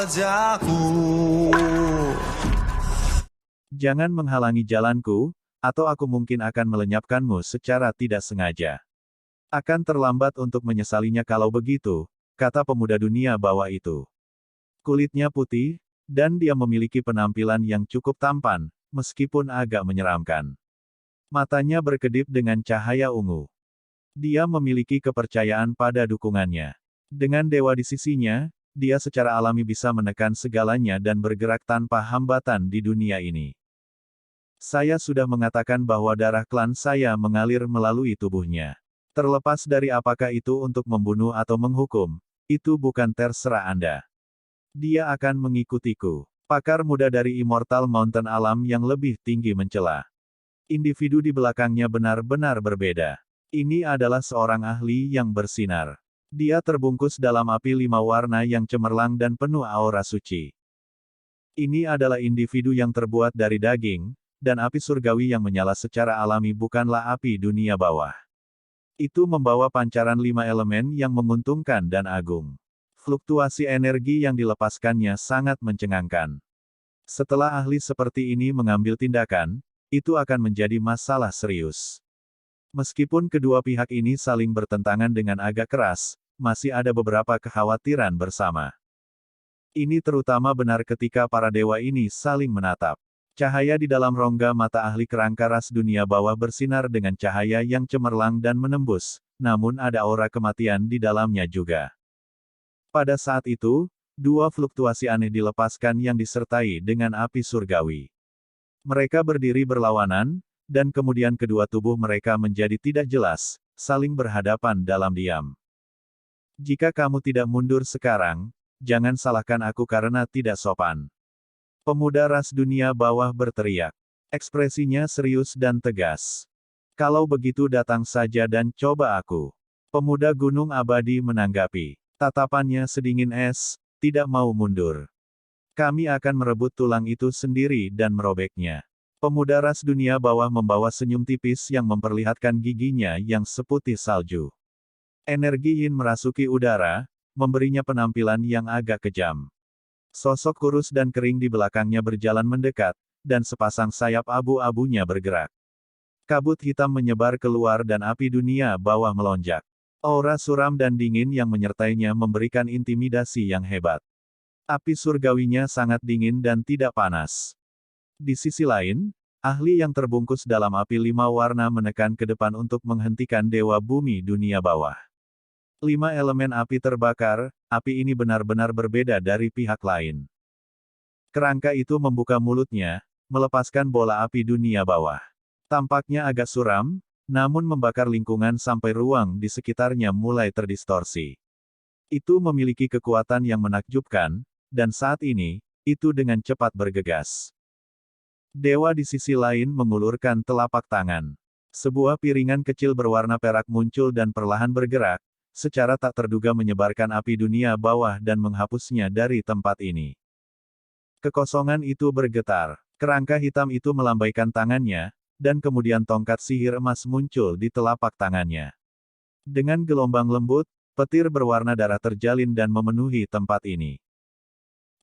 wajahku. Jangan menghalangi jalanku, atau aku mungkin akan melenyapkanmu secara tidak sengaja. Akan terlambat untuk menyesalinya kalau begitu, kata pemuda dunia bawah itu. Kulitnya putih, dan dia memiliki penampilan yang cukup tampan, meskipun agak menyeramkan. Matanya berkedip dengan cahaya ungu. Dia memiliki kepercayaan pada dukungannya. Dengan dewa di sisinya, dia secara alami bisa menekan segalanya dan bergerak tanpa hambatan di dunia ini. Saya sudah mengatakan bahwa darah klan saya mengalir melalui tubuhnya. Terlepas dari apakah itu untuk membunuh atau menghukum, itu bukan terserah Anda. Dia akan mengikutiku. Pakar muda dari Immortal Mountain alam yang lebih tinggi mencela. Individu di belakangnya benar-benar berbeda. Ini adalah seorang ahli yang bersinar. Dia terbungkus dalam api 5 warna yang cemerlang dan penuh aura suci. Ini adalah individu yang terbuat dari daging, dan api surgawi yang menyala secara alami bukanlah api dunia bawah. Itu membawa pancaran 5 elemen yang menguntungkan dan agung. Fluktuasi energi yang dilepaskannya sangat mencengangkan. Setelah ahli seperti ini mengambil tindakan, itu akan menjadi masalah serius. Meskipun kedua pihak ini saling bertentangan dengan agak keras, masih ada beberapa kekhawatiran bersama. Ini terutama benar ketika para dewa ini saling menatap. Cahaya di dalam rongga mata ahli kerangka ras dunia bawah bersinar dengan cahaya yang cemerlang dan menembus, namun ada aura kematian di dalamnya juga. Pada saat itu, dua fluktuasi aneh dilepaskan yang disertai dengan api surgawi. Mereka berdiri berlawanan, dan kemudian kedua tubuh mereka menjadi tidak jelas, saling berhadapan dalam diam. Jika kamu tidak mundur sekarang, jangan salahkan aku karena tidak sopan. Pemuda ras dunia bawah berteriak. Ekspresinya serius dan tegas. Kalau begitu datang saja dan coba aku. Pemuda gunung abadi menanggapi. Tatapannya sedingin es, tidak mau mundur. Kami akan merebut tulang itu sendiri dan merobeknya. Pemuda ras dunia bawah membawa senyum tipis yang memperlihatkan giginya yang seputih salju. Energi yin merasuki udara, memberinya penampilan yang agak kejam. Sosok kurus dan kering di belakangnya berjalan mendekat, dan sepasang sayap abu-abunya bergerak. Kabut hitam menyebar keluar dan api dunia bawah melonjak. Aura suram dan dingin yang menyertainya memberikan intimidasi yang hebat. Api surgawinya sangat dingin dan tidak panas. Di sisi lain, ahli yang terbungkus dalam api 5 warna menekan ke depan untuk menghentikan dewa bumi dunia bawah. 5 elemen api terbakar, api ini benar-benar berbeda dari pihak lain. Kerangka itu membuka mulutnya, melepaskan bola api dunia bawah. Tampaknya agak suram, namun membakar lingkungan sampai ruang di sekitarnya mulai terdistorsi. Itu memiliki kekuatan yang menakjubkan, dan saat ini, itu dengan cepat bergegas. Dewa di sisi lain mengulurkan telapak tangan. Sebuah piringan kecil berwarna perak muncul dan perlahan bergerak, secara tak terduga menyebarkan api dunia bawah dan menghapusnya dari tempat ini. Kekosongan itu bergetar. Kerangka hitam itu melambaikan tangannya, dan kemudian tongkat sihir emas muncul di telapak tangannya. Dengan gelombang lembut, petir berwarna darah terjalin dan memenuhi tempat ini.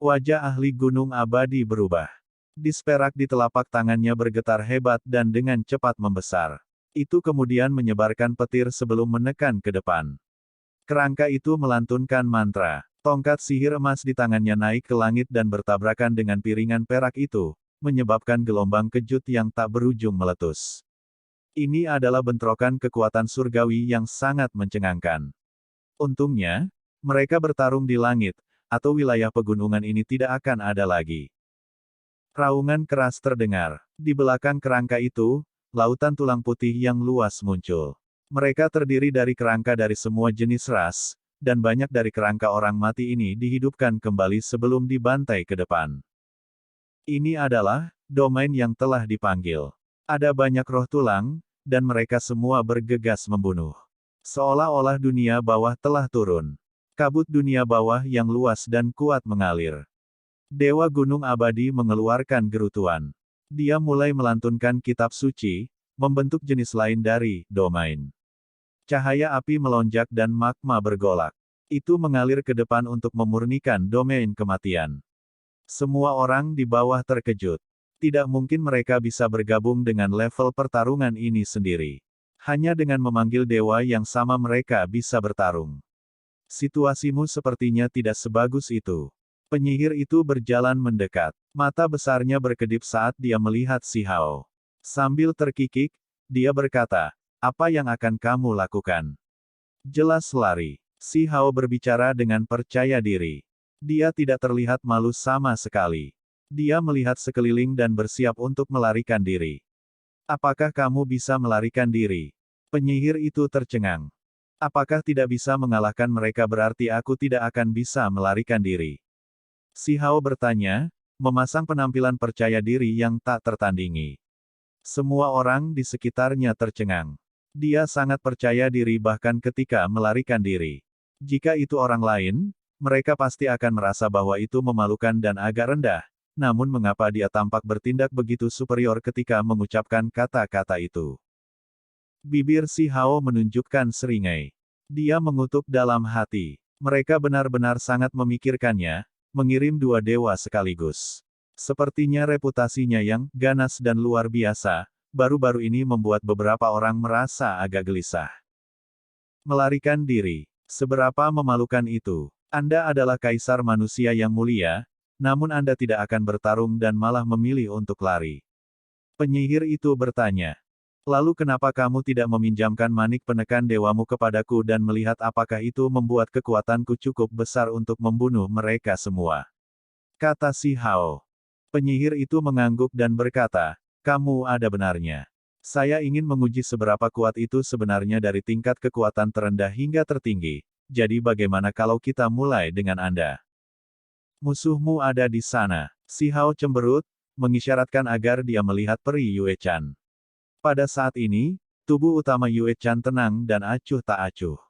Wajah ahli gunung abadi berubah. Disperak di telapak tangannya bergetar hebat dan dengan cepat membesar. Itu kemudian menyebarkan petir sebelum menekan ke depan. Kerangka itu melantunkan mantra. Tongkat sihir emas di tangannya naik ke langit dan bertabrakan dengan piringan perak itu, menyebabkan gelombang kejut yang tak berujung meletus. Ini adalah bentrokan kekuatan surgawi yang sangat mencengangkan. Untungnya, mereka bertarung di langit, atau wilayah pegunungan ini tidak akan ada lagi. Raungan keras terdengar. Di belakang kerangka itu, lautan tulang putih yang luas muncul. Mereka terdiri dari kerangka dari semua jenis ras, dan banyak dari kerangka orang mati ini dihidupkan kembali sebelum dibantai ke depan. Ini adalah domain yang telah dipanggil. Ada banyak roh tulang, dan mereka semua bergegas membunuh. Seolah-olah dunia bawah telah turun. Kabut dunia bawah yang luas dan kuat mengalir. Dewa Gunung Abadi mengeluarkan gerutuan. Dia mulai melantunkan kitab suci, membentuk jenis lain dari domain. Cahaya api melonjak dan magma bergolak. Itu mengalir ke depan untuk memurnikan domain kematian. Semua orang di bawah terkejut. Tidak mungkin mereka bisa bergabung dengan level pertarungan ini sendiri. Hanya dengan memanggil dewa yang sama mereka bisa bertarung. Situasimu sepertinya tidak sebagus itu. Penyihir itu berjalan mendekat. Mata besarnya berkedip saat dia melihat Si Hao. Sambil terkikik, dia berkata, "Apa yang akan kamu lakukan?" "Jelas lari." Si Hao berbicara dengan percaya diri. Dia tidak terlihat malu sama sekali. Dia melihat sekeliling dan bersiap untuk melarikan diri. "Apakah kamu bisa melarikan diri?" Penyihir itu tercengang. "Apakah tidak bisa mengalahkan mereka berarti aku tidak akan bisa melarikan diri?" Si Hao bertanya, memasang penampilan percaya diri yang tak tertandingi. Semua orang di sekitarnya tercengang. Dia sangat percaya diri bahkan ketika melarikan diri. Jika itu orang lain, mereka pasti akan merasa bahwa itu memalukan dan agak rendah. Namun mengapa dia tampak bertindak begitu superior ketika mengucapkan kata-kata itu? Bibir Si Hao menunjukkan seringai. Dia mengutuk dalam hati. Mereka benar-benar sangat memikirkannya, mengirim dua dewa sekaligus. Sepertinya reputasinya yang ganas dan luar biasa, baru-baru ini membuat beberapa orang merasa agak gelisah. Melarikan diri. Seberapa memalukan itu? Anda adalah kaisar manusia yang mulia, namun Anda tidak akan bertarung dan malah memilih untuk lari. Penyihir itu bertanya. Lalu kenapa kamu tidak meminjamkan manik penekan dewamu kepadaku dan melihat apakah itu membuat kekuatanku cukup besar untuk membunuh mereka semua? Kata Si Hao. Penyihir itu mengangguk dan berkata, kamu ada benarnya. Saya ingin menguji seberapa kuat itu sebenarnya dari tingkat kekuatan terendah hingga tertinggi. Jadi bagaimana kalau kita mulai dengan Anda? Musuhmu ada di sana. Si Hao cemberut, mengisyaratkan agar dia melihat peri Yue Chan. Pada saat ini, tubuh utama Yue Chan tenang dan acuh tak acuh.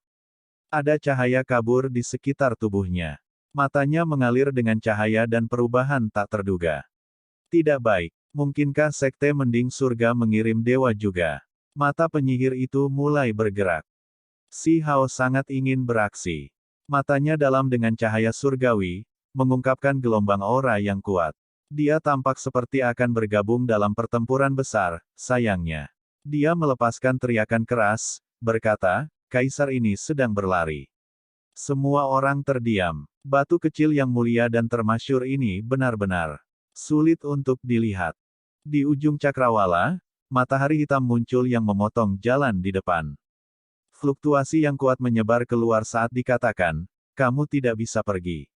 Ada cahaya kabur di sekitar tubuhnya. Matanya mengalir dengan cahaya dan perubahan tak terduga. Tidak baik. Mungkinkah sekte mending surga mengirim dewa juga? Mata penyihir itu mulai bergerak. Si Hao sangat ingin beraksi. Matanya dalam dengan cahaya surgawi, mengungkapkan gelombang aura yang kuat. Dia tampak seperti akan bergabung dalam pertempuran besar, sayangnya. Dia melepaskan teriakan keras, berkata, Kaisar ini sedang berlari. Semua orang terdiam. Batu kecil yang mulia dan termasyur ini benar-benar sulit untuk dilihat. Di ujung cakrawala, matahari hitam muncul yang memotong jalan di depan. Fluktuasi yang kuat menyebar keluar saat dikatakan, kamu tidak bisa pergi.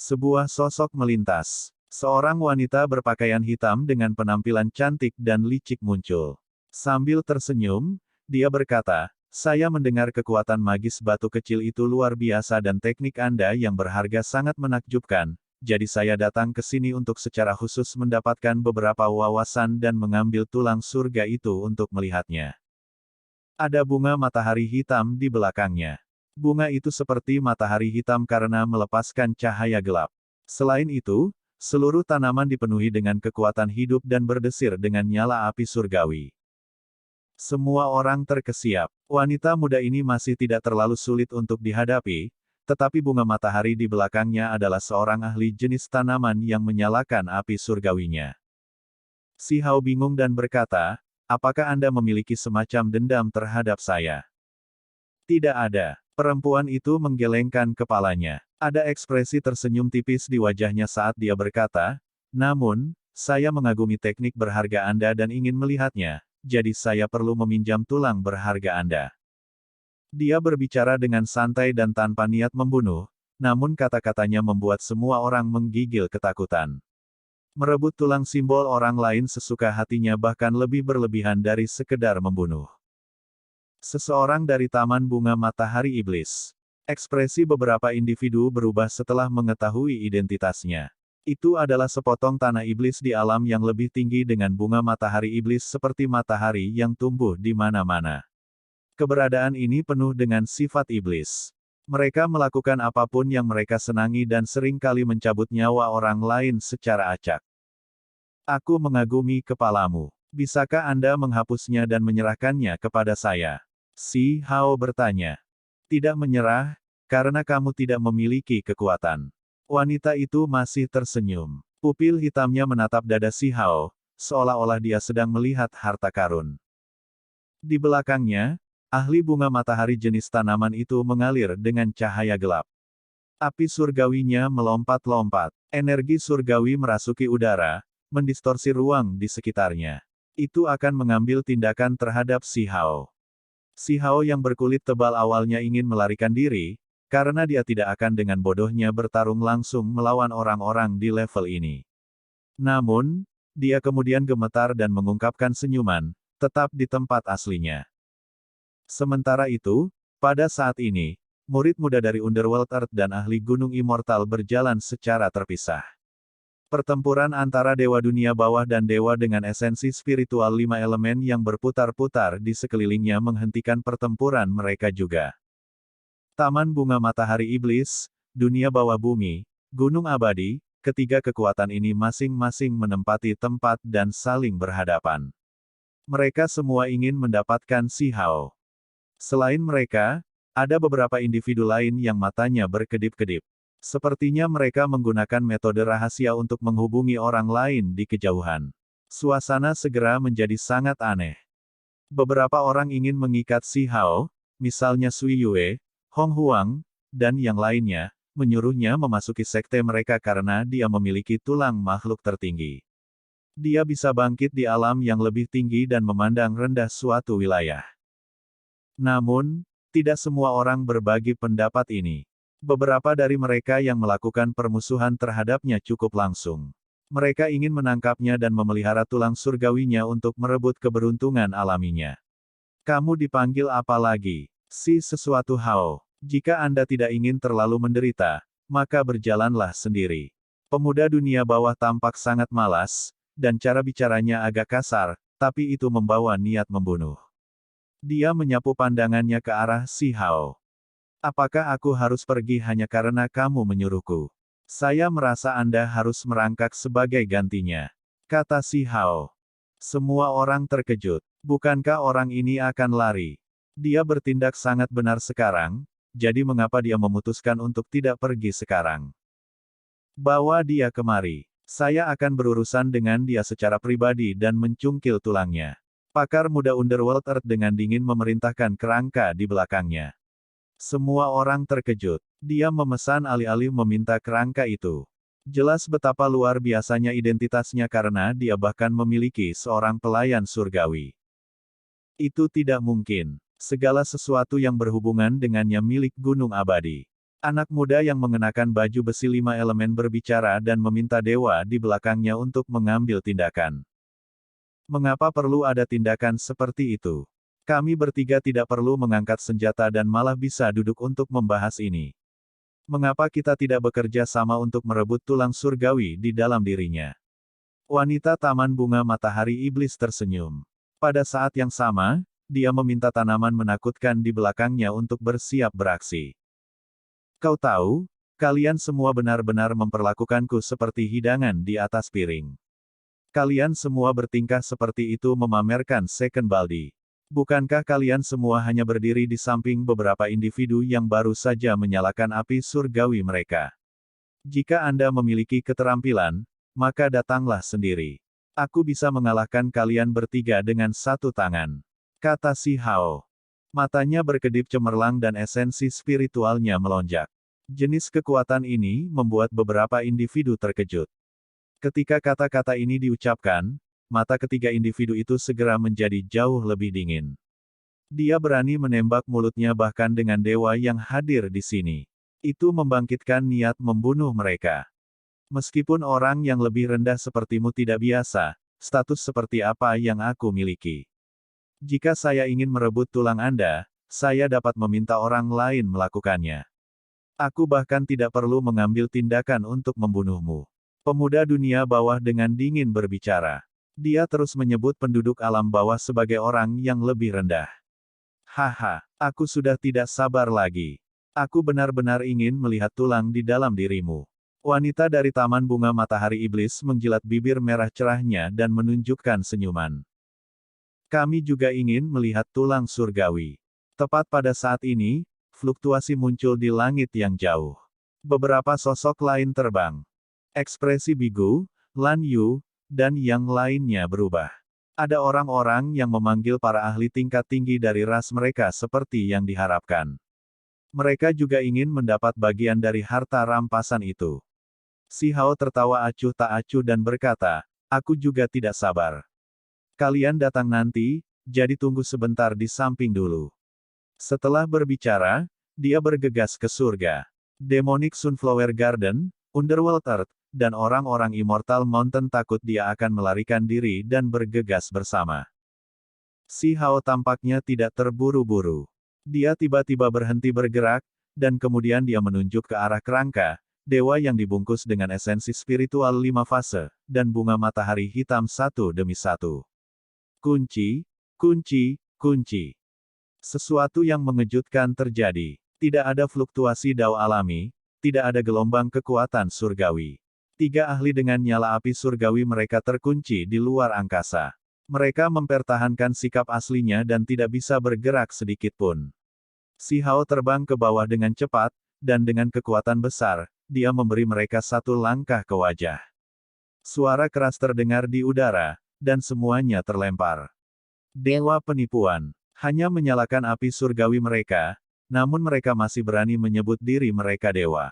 Sebuah sosok melintas. Seorang wanita berpakaian hitam dengan penampilan cantik dan licik muncul. Sambil tersenyum, dia berkata, saya mendengar kekuatan magis batu kecil itu luar biasa dan teknik Anda yang berharga sangat menakjubkan. Jadi saya datang ke sini untuk secara khusus mendapatkan beberapa wawasan dan mengambil tulang surga itu untuk melihatnya. Ada bunga matahari hitam di belakangnya. Bunga itu seperti matahari hitam karena melepaskan cahaya gelap. Selain itu, seluruh tanaman dipenuhi dengan kekuatan hidup dan berdesir dengan nyala api surgawi. Semua orang terkesiap. Wanita muda ini masih tidak terlalu sulit untuk dihadapi, tetapi bunga matahari di belakangnya adalah seorang ahli jenis tanaman yang menyalakan api surgawinya. Si Hao bingung dan berkata, apakah Anda memiliki semacam dendam terhadap saya? Tidak ada. Perempuan itu menggelengkan kepalanya. Ada ekspresi tersenyum tipis di wajahnya saat dia berkata, namun, saya mengagumi teknik berharga Anda dan ingin melihatnya, jadi saya perlu meminjam tulang berharga Anda. Dia berbicara dengan santai dan tanpa niat membunuh, namun kata-katanya membuat semua orang menggigil ketakutan. Merebut tulang simbol orang lain sesuka hatinya bahkan lebih berlebihan dari sekedar membunuh. Seseorang dari Taman Bunga Matahari Iblis. Ekspresi beberapa individu berubah setelah mengetahui identitasnya. Itu adalah sepotong tanah iblis di alam yang lebih tinggi dengan bunga matahari iblis seperti matahari yang tumbuh di mana-mana. Keberadaan ini penuh dengan sifat iblis. Mereka melakukan apapun yang mereka senangi dan sering kali mencabut nyawa orang lain secara acak. Aku mengagumi kepalamu. Bisakah Anda menghapusnya dan menyerahkannya kepada saya? Si Hao bertanya. Tidak menyerah, karena kamu tidak memiliki kekuatan. Wanita itu masih tersenyum. Pupil hitamnya menatap dada Si Hao, seolah-olah dia sedang melihat harta karun. Di belakangnya, ahli bunga matahari jenis tanaman itu mengalir dengan cahaya gelap. Api surgawinya melompat-lompat. Energi surgawi merasuki udara, mendistorsi ruang di sekitarnya. Itu akan mengambil tindakan terhadap Si Hao. Si Hao yang berkulit tebal awalnya ingin melarikan diri, karena dia tidak akan dengan bodohnya bertarung langsung melawan orang-orang di level ini. Namun, dia kemudian gemetar dan mengungkapkan senyuman, tetap di tempat aslinya. Sementara itu, pada saat ini, murid muda dari Underworld Earth dan ahli Gunung Immortal berjalan secara terpisah. Pertempuran antara Dewa Dunia Bawah dan Dewa dengan esensi spiritual 5 elemen yang berputar-putar di sekelilingnya menghentikan pertempuran mereka juga. Taman Bunga Matahari Iblis, Dunia Bawah Bumi, Gunung Abadi, ketiga kekuatan ini masing-masing menempati tempat dan saling berhadapan. Mereka semua ingin mendapatkan Si Hao. Selain mereka, ada beberapa individu lain yang matanya berkedip-kedip. Sepertinya mereka menggunakan metode rahasia untuk menghubungi orang lain di kejauhan. Suasana segera menjadi sangat aneh. Beberapa orang ingin mengikat Si Hao, misalnya Sui Yue, Hong Huang, dan yang lainnya, menyuruhnya memasuki sekte mereka karena dia memiliki tulang makhluk tertinggi. Dia bisa bangkit di alam yang lebih tinggi dan memandang rendah suatu wilayah. Namun, tidak semua orang berbagi pendapat ini. Beberapa dari mereka yang melakukan permusuhan terhadapnya cukup langsung. Mereka ingin menangkapnya dan memelihara tulang surgawinya untuk merebut keberuntungan alaminya. Kamu dipanggil apa lagi? Si sesuatu Hao. Jika Anda tidak ingin terlalu menderita, maka berjalanlah sendiri. Pemuda dunia bawah tampak sangat malas, dan cara bicaranya agak kasar, tapi itu membawa niat membunuh. Dia menyapu pandangannya ke arah Si Hao. Apakah aku harus pergi hanya karena kamu menyuruhku? Saya merasa Anda harus merangkak sebagai gantinya, kata Si Hao. Semua orang terkejut. Bukankah orang ini akan lari? Dia bertindak sangat benar sekarang, jadi mengapa dia memutuskan untuk tidak pergi sekarang? Bawa dia kemari. Saya akan berurusan dengan dia secara pribadi dan mencungkil tulangnya. Pakar muda Underworld Earth dengan dingin memerintahkan kerangka di belakangnya. Semua orang terkejut. Dia memesan alih-alih meminta kerangka itu. Jelas betapa luar biasanya identitasnya karena dia bahkan memiliki seorang pelayan surgawi. Itu tidak mungkin. Segala sesuatu yang berhubungan dengannya milik Gunung Abadi. Anak muda yang mengenakan baju besi 5 elemen berbicara dan meminta dewa di belakangnya untuk mengambil tindakan. Mengapa perlu ada tindakan seperti itu? Kami bertiga tidak perlu mengangkat senjata dan malah bisa duduk untuk membahas ini. Mengapa kita tidak bekerja sama untuk merebut tulang surgawi di dalam dirinya? Wanita Taman Bunga Matahari Iblis tersenyum. Pada saat yang sama, dia meminta tanaman menakutkan di belakangnya untuk bersiap beraksi. Kau tahu, kalian semua benar-benar memperlakukanku seperti hidangan di atas piring. Kalian semua bertingkah seperti itu memamerkan second baldi. Bukankah kalian semua hanya berdiri di samping beberapa individu yang baru saja menyalakan api surgawi mereka? Jika Anda memiliki keterampilan, maka datanglah sendiri. Aku bisa mengalahkan kalian bertiga dengan satu tangan, kata Si Hao. Matanya berkedip cemerlang dan esensi spiritualnya melonjak. Jenis kekuatan ini membuat beberapa individu terkejut. Ketika kata-kata ini diucapkan, mata ketiga individu itu segera menjadi jauh lebih dingin. Dia berani menembak mulutnya bahkan dengan dewa yang hadir di sini. Itu membangkitkan niat membunuh mereka. Meskipun orang yang lebih rendah sepertimu tidak biasa, status seperti apa yang aku miliki? Jika saya ingin merebut tulang Anda, saya dapat meminta orang lain melakukannya. Aku bahkan tidak perlu mengambil tindakan untuk membunuhmu. Pemuda dunia bawah dengan dingin berbicara. Dia terus menyebut penduduk alam bawah sebagai orang yang lebih rendah. Haha, aku sudah tidak sabar lagi. Aku benar-benar ingin melihat tulang di dalam dirimu. Wanita dari Taman Bunga Matahari Iblis menjilat bibir merah cerahnya dan menunjukkan senyuman. Kami juga ingin melihat tulang surgawi. Tepat pada saat ini, fluktuasi muncul di langit yang jauh. Beberapa sosok lain terbang. Ekspresi Bigu, Lan Yu, dan yang lainnya berubah. Ada orang-orang yang memanggil para ahli tingkat tinggi dari ras mereka seperti yang diharapkan. Mereka juga ingin mendapat bagian dari harta rampasan itu. Si Hao tertawa acuh tak acuh dan berkata, aku juga tidak sabar. Kalian datang nanti, jadi tunggu sebentar di samping dulu. Setelah berbicara, dia bergegas ke surga. Demonic Sunflower Garden, Underworld Earth, dan orang-orang Immortal Mountain takut dia akan melarikan diri dan bergegas bersama. Si Hao tampaknya tidak terburu-buru. Dia tiba-tiba berhenti bergerak, dan kemudian dia menunjuk ke arah kerangka, dewa yang dibungkus dengan esensi spiritual 5 fase, dan bunga matahari hitam satu demi satu. Kunci, kunci, kunci. Sesuatu yang mengejutkan terjadi. Tidak ada fluktuasi dao alami, tidak ada gelombang kekuatan surgawi. 3 ahli dengan nyala api surgawi mereka terkunci di luar angkasa. Mereka mempertahankan sikap aslinya dan tidak bisa bergerak sedikit pun. Si Hao terbang ke bawah dengan cepat, dan dengan kekuatan besar, dia memberi mereka satu langkah ke wajah. Suara keras terdengar di udara, dan semuanya terlempar. Dewa penipuan, hanya menyalakan api surgawi mereka, namun mereka masih berani menyebut diri mereka dewa.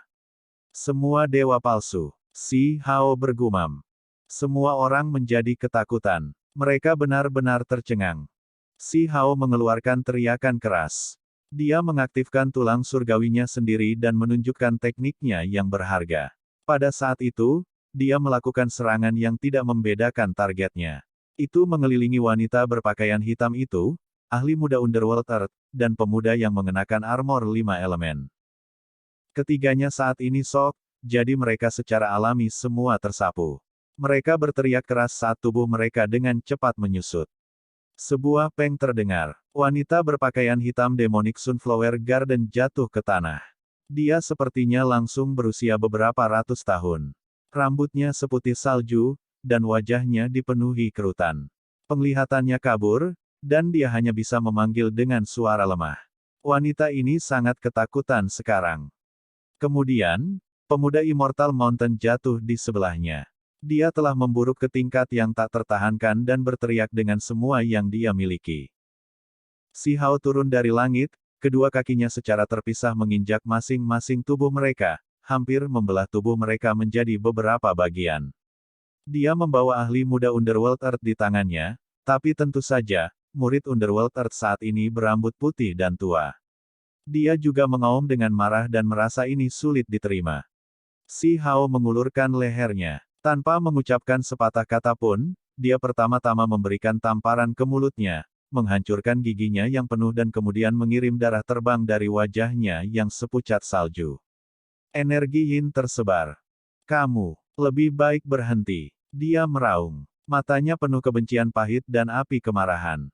Semua dewa palsu. Si Hao bergumam. Semua orang menjadi ketakutan. Mereka benar-benar tercengang. Si Hao mengeluarkan teriakan keras. Dia mengaktifkan tulang surgawinya sendiri dan menunjukkan tekniknya yang berharga. Pada saat itu, dia melakukan serangan yang tidak membedakan targetnya. Itu mengelilingi wanita berpakaian hitam itu, ahli muda Underworld Earth, dan pemuda yang mengenakan armor 5 elemen. Ketiganya saat ini shock, jadi mereka secara alami semua tersapu. Mereka berteriak keras saat tubuh mereka dengan cepat menyusut. Sebuah peng terdengar. Wanita berpakaian hitam Demonic Sunflower Garden jatuh ke tanah. Dia sepertinya langsung berusia beberapa ratus tahun. Rambutnya seputih salju, dan wajahnya dipenuhi kerutan. Penglihatannya kabur, dan dia hanya bisa memanggil dengan suara lemah. Wanita ini sangat ketakutan sekarang. Kemudian, pemuda Immortal Mountain jatuh di sebelahnya. Dia telah memburuk ke tingkat yang tak tertahankan dan berteriak dengan semua yang dia miliki. Si Hao turun dari langit, kedua kakinya secara terpisah menginjak masing-masing tubuh mereka, hampir membelah tubuh mereka menjadi beberapa bagian. Dia membawa ahli muda Underworld Earth di tangannya, tapi tentu saja, murid Underworld Earth saat ini berambut putih dan tua. Dia juga mengaum dengan marah dan merasa ini sulit diterima. Si Hao mengulurkan lehernya. Tanpa mengucapkan sepatah kata pun, dia pertama-tama memberikan tamparan ke mulutnya, menghancurkan giginya yang penuh dan kemudian mengirim darah terbang dari wajahnya yang sepucat salju. Energi yin tersebar. Kamu, lebih baik berhenti. Dia meraung. Matanya penuh kebencian pahit dan api kemarahan.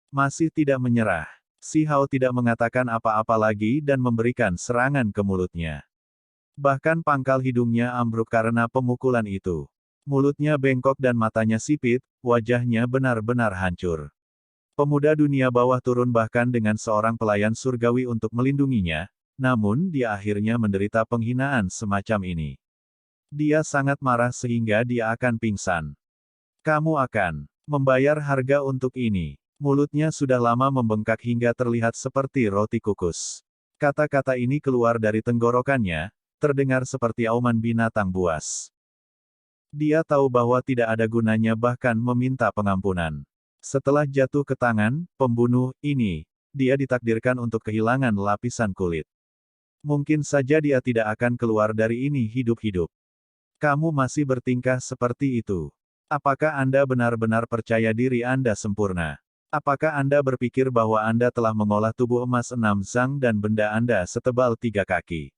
Masih tidak menyerah. Si Hao tidak mengatakan apa-apa lagi dan memberikan serangan ke mulutnya. Bahkan pangkal hidungnya ambruk karena pemukulan itu. Mulutnya bengkok dan matanya sipit, wajahnya benar-benar hancur. Pemuda dunia bawah turun bahkan dengan seorang pelayan surgawi untuk melindunginya, namun dia akhirnya menderita penghinaan semacam ini. Dia sangat marah sehingga dia akan pingsan. Kamu akan membayar harga untuk ini. Mulutnya sudah lama membengkak hingga terlihat seperti roti kukus. Kata-kata ini keluar dari tenggorokannya, terdengar seperti auman binatang buas. Dia tahu bahwa tidak ada gunanya bahkan meminta pengampunan. Setelah jatuh ke tangan pembunuh ini, dia ditakdirkan untuk kehilangan lapisan kulit. Mungkin saja dia tidak akan keluar dari ini hidup-hidup. Kamu masih bertingkah seperti itu. Apakah Anda benar-benar percaya diri Anda sempurna? Apakah Anda berpikir bahwa Anda telah mengolah tubuh emas 6 zang dan benda Anda setebal 3 kaki?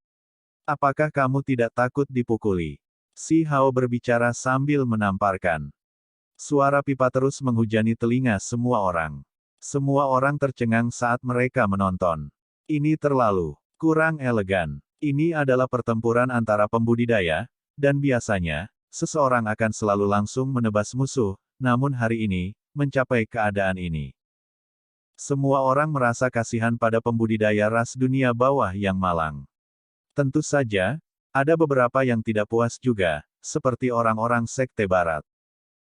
Apakah kamu tidak takut dipukuli? Si Hao berbicara sambil menamparkan. Suara pipa terus menghujani telinga semua orang. Semua orang tercengang saat mereka menonton. Ini terlalu kurang elegan. Ini adalah pertempuran antara pembudidaya, dan biasanya, seseorang akan selalu langsung menebas musuh, namun hari ini, mencapai keadaan ini. Semua orang merasa kasihan pada pembudidaya ras dunia bawah yang malang. Tentu saja, ada beberapa yang tidak puas juga, seperti orang-orang sekte barat.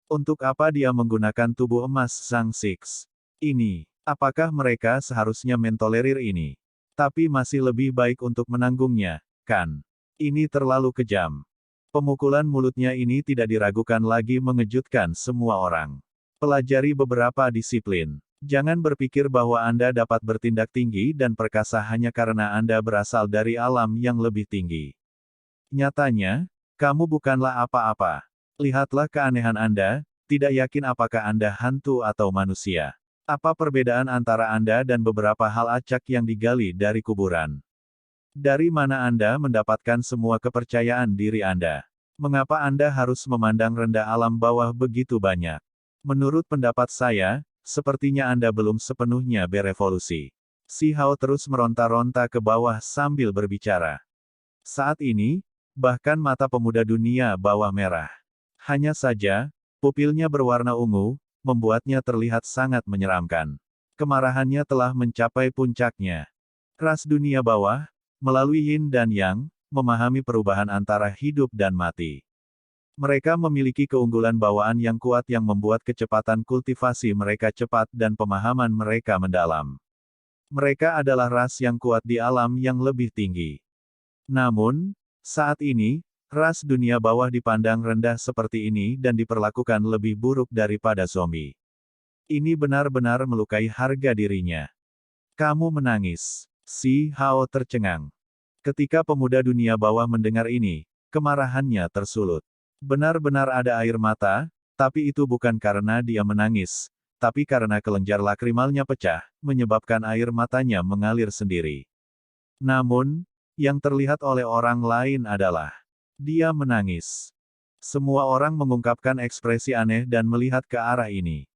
Untuk apa dia menggunakan tubuh emas Sang Six? Ini, apakah mereka seharusnya mentolerir ini? Tapi masih lebih baik untuk menanggungnya, kan? Ini terlalu kejam. Pemukulan mulutnya ini tidak diragukan lagi mengejutkan semua orang. Pelajari beberapa disiplin. Jangan berpikir bahwa Anda dapat bertindak tinggi dan perkasa hanya karena Anda berasal dari alam yang lebih tinggi. Nyatanya, kamu bukanlah apa-apa. Lihatlah keanehan Anda, tidak yakin apakah Anda hantu atau manusia. Apa perbedaan antara Anda dan beberapa hal acak yang digali dari kuburan? Dari mana Anda mendapatkan semua kepercayaan diri Anda? Mengapa Anda harus memandang rendah alam bawah begitu banyak? Menurut pendapat saya, sepertinya Anda belum sepenuhnya berevolusi. Si Hao terus meronta-ronta ke bawah sambil berbicara. Saat ini, bahkan mata pemuda dunia bawah merah. Hanya saja, pupilnya berwarna ungu, membuatnya terlihat sangat menyeramkan. Kemarahannya telah mencapai puncaknya. Ras dunia bawah, melalui Yin dan Yang, memahami perubahan antara hidup dan mati. Mereka memiliki keunggulan bawaan yang kuat yang membuat kecepatan kultivasi mereka cepat dan pemahaman mereka mendalam. Mereka adalah ras yang kuat di alam yang lebih tinggi. Namun, saat ini, ras dunia bawah dipandang rendah seperti ini dan diperlakukan lebih buruk daripada zombie. Ini benar-benar melukai harga dirinya. Kamu menangis. Si Hao tercengang. Ketika pemuda dunia bawah mendengar ini, kemarahannya tersulut. Benar-benar ada air mata, tapi itu bukan karena dia menangis, tapi karena kelenjar lakrimalnya pecah, menyebabkan air matanya mengalir sendiri. Namun, yang terlihat oleh orang lain adalah dia menangis. Semua orang mengungkapkan ekspresi aneh dan melihat ke arah ini.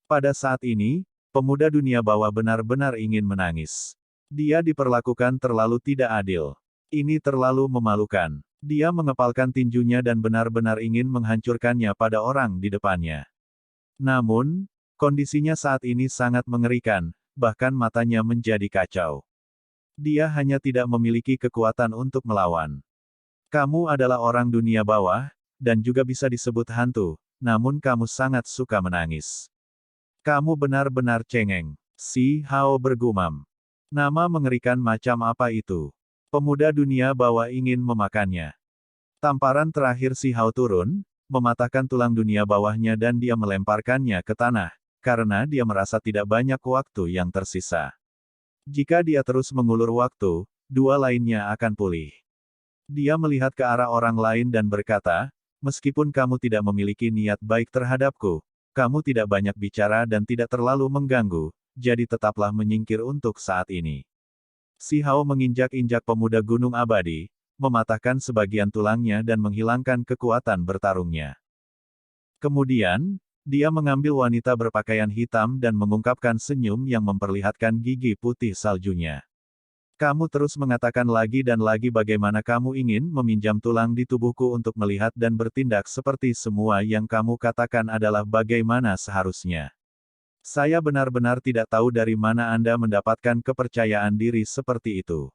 Pada saat ini, pemuda dunia bawah benar-benar ingin menangis. Dia diperlakukan terlalu tidak adil. Ini terlalu memalukan. Dia mengepalkan tinjunya dan benar-benar ingin menghancurkannya pada orang di depannya. Namun, kondisinya saat ini sangat mengerikan, bahkan matanya menjadi kacau. Dia hanya tidak memiliki kekuatan untuk melawan. Kamu adalah orang dunia bawah, dan juga bisa disebut hantu, namun kamu sangat suka menangis. Kamu benar-benar cengeng. Si Hao bergumam. Nama mengerikan macam apa itu? Pemuda dunia bawah ingin memakannya. Tamparan terakhir si Hao turun, mematahkan tulang dunia bawahnya dan dia melemparkannya ke tanah, karena dia merasa tidak banyak waktu yang tersisa. Jika dia terus mengulur waktu, dua lainnya akan pulih. Dia melihat ke arah orang lain dan berkata, meskipun kamu tidak memiliki niat baik terhadapku, kamu tidak banyak bicara dan tidak terlalu mengganggu, jadi tetaplah menyingkir untuk saat ini. Si Hao menginjak-injak pemuda gunung abadi, mematahkan sebagian tulangnya dan menghilangkan kekuatan bertarungnya. Kemudian, dia mengambil wanita berpakaian hitam dan mengungkapkan senyum yang memperlihatkan gigi putih saljunya. Kamu terus mengatakan lagi dan lagi bagaimana kamu ingin meminjam tulang di tubuhku untuk melihat dan bertindak seperti semua yang kamu katakan adalah bagaimana seharusnya. Saya benar-benar tidak tahu dari mana Anda mendapatkan kepercayaan diri seperti itu.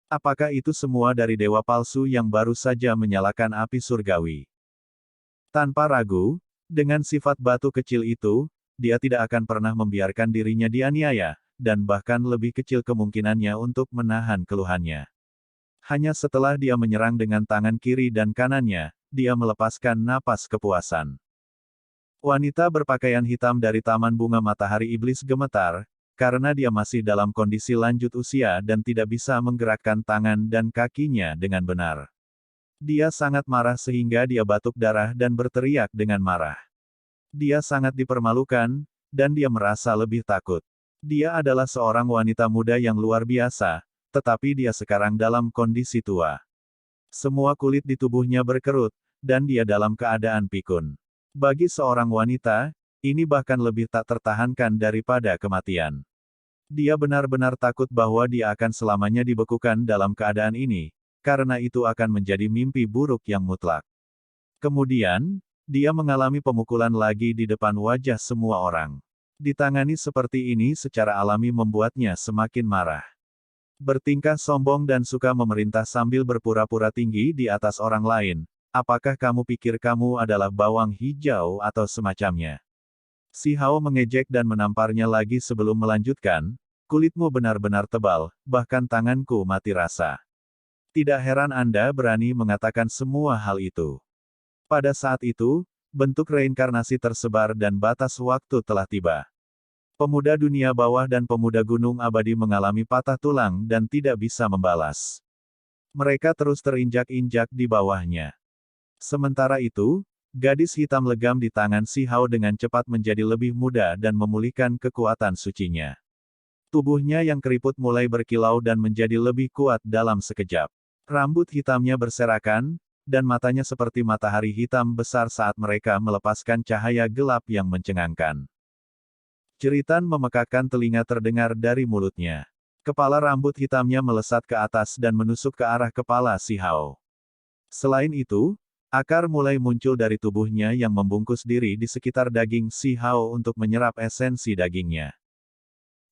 Apakah itu semua dari dewa palsu yang baru saja menyalakan api surgawi? Tanpa ragu, dengan sifat batu kecil itu, dia tidak akan pernah membiarkan dirinya dianiaya, dan bahkan lebih kecil kemungkinannya untuk menahan keluhannya. Hanya setelah dia menyerang dengan tangan kiri dan kanannya, dia melepaskan napas kepuasan. Wanita berpakaian hitam dari Taman Bunga Matahari Iblis gemetar, karena dia masih dalam kondisi lanjut usia dan tidak bisa menggerakkan tangan dan kakinya dengan benar. Dia sangat marah sehingga dia batuk darah dan berteriak dengan marah. Dia sangat dipermalukan, dan dia merasa lebih takut. Dia adalah seorang wanita muda yang luar biasa, tetapi dia sekarang dalam kondisi tua. Semua kulit di tubuhnya berkerut, dan dia dalam keadaan pikun. Bagi seorang wanita, ini bahkan lebih tak tertahankan daripada kematian. Dia benar-benar takut bahwa dia akan selamanya dibekukan dalam keadaan ini, karena itu akan menjadi mimpi buruk yang mutlak. Kemudian, dia mengalami pemukulan lagi di depan wajah semua orang. Ditangani seperti ini secara alami membuatnya semakin marah. Bertingkah sombong dan suka memerintah sambil berpura-pura tinggi di atas orang lain. Apakah kamu pikir kamu adalah bawang hijau atau semacamnya? Si Hao mengejek dan menamparnya lagi sebelum melanjutkan, kulitmu benar-benar tebal, bahkan tanganku mati rasa. Tidak heran Anda berani mengatakan semua hal itu. Pada saat itu, bentuk reinkarnasi tersebar dan batas waktu telah tiba. Pemuda dunia bawah dan pemuda gunung abadi mengalami patah tulang dan tidak bisa membalas. Mereka terus terinjak-injak di bawahnya. Sementara itu, gadis hitam legam di tangan si Hao dengan cepat menjadi lebih muda dan memulihkan kekuatan sucinya. Tubuhnya yang keriput mulai berkilau dan menjadi lebih kuat dalam sekejap. Rambut hitamnya berserakan, dan matanya seperti matahari hitam besar saat mereka melepaskan cahaya gelap yang mencengangkan. Jeritan memekakkan telinga terdengar dari mulutnya. Kepala rambut hitamnya melesat ke atas dan menusuk ke arah kepala si Hao. Selain itu, akar mulai muncul dari tubuhnya yang membungkus diri di sekitar daging si Hao untuk menyerap esensi dagingnya.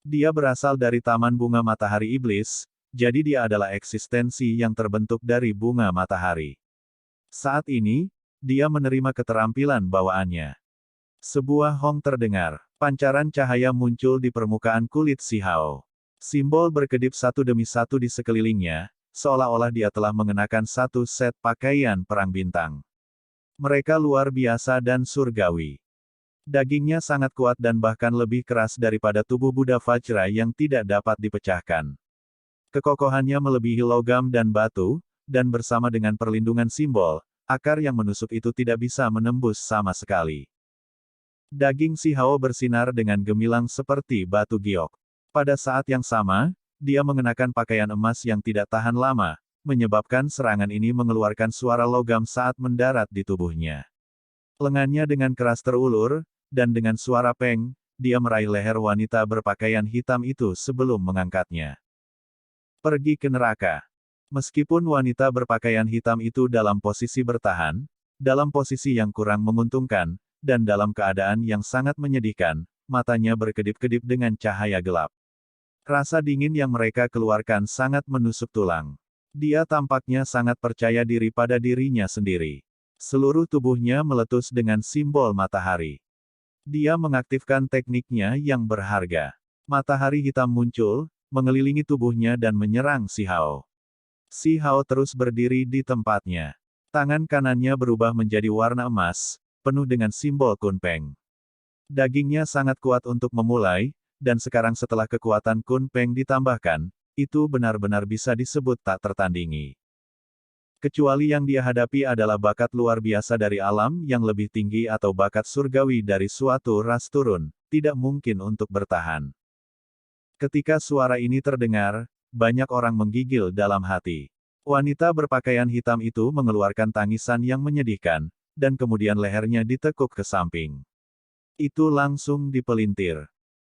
Dia berasal dari Taman Bunga Matahari Iblis, jadi dia adalah eksistensi yang terbentuk dari bunga matahari. Saat ini, dia menerima keterampilan bawaannya. Sebuah hong terdengar. Pancaran cahaya muncul di permukaan kulit si Hao. Simbol berkedip satu demi satu di sekelilingnya, seolah-olah dia telah mengenakan satu set pakaian perang bintang. Mereka luar biasa dan surgawi. Dagingnya sangat kuat dan bahkan lebih keras daripada tubuh Buddha Vajra yang tidak dapat dipecahkan. Kekokohannya melebihi logam dan batu, dan bersama dengan perlindungan simbol, akar yang menusuk itu tidak bisa menembus sama sekali. Daging si Hao bersinar dengan gemilang seperti batu giok. Pada saat yang sama, dia mengenakan pakaian emas yang tidak tahan lama, menyebabkan serangan ini mengeluarkan suara logam saat mendarat di tubuhnya. Lengannya dengan keras terulur, dan dengan suara peng, dia meraih leher wanita berpakaian hitam itu sebelum mengangkatnya. Pergi ke neraka. Meskipun wanita berpakaian hitam itu dalam posisi bertahan, dalam posisi yang kurang menguntungkan, dan dalam keadaan yang sangat menyedihkan, matanya berkedip-kedip dengan cahaya gelap. Rasa dingin yang mereka keluarkan sangat menusuk tulang. Dia tampaknya sangat percaya diri pada dirinya sendiri. Seluruh tubuhnya meletus dengan simbol matahari. Dia mengaktifkan tekniknya yang berharga. Matahari hitam muncul, mengelilingi tubuhnya dan menyerang si Hao. Si Hao terus berdiri di tempatnya. Tangan kanannya berubah menjadi warna emas, penuh dengan simbol Kunpeng. Dagingnya sangat kuat untuk memulai, dan sekarang setelah kekuatan Kunpeng ditambahkan, itu benar-benar bisa disebut tak tertandingi. Kecuali yang dia hadapi adalah bakat luar biasa dari alam yang lebih tinggi atau bakat surgawi dari suatu ras turun, tidak mungkin untuk bertahan. Ketika suara ini terdengar, banyak orang menggigil dalam hati. Wanita berpakaian hitam itu mengeluarkan tangisan yang menyedihkan, dan kemudian lehernya ditekuk ke samping. Itu langsung dipelintir.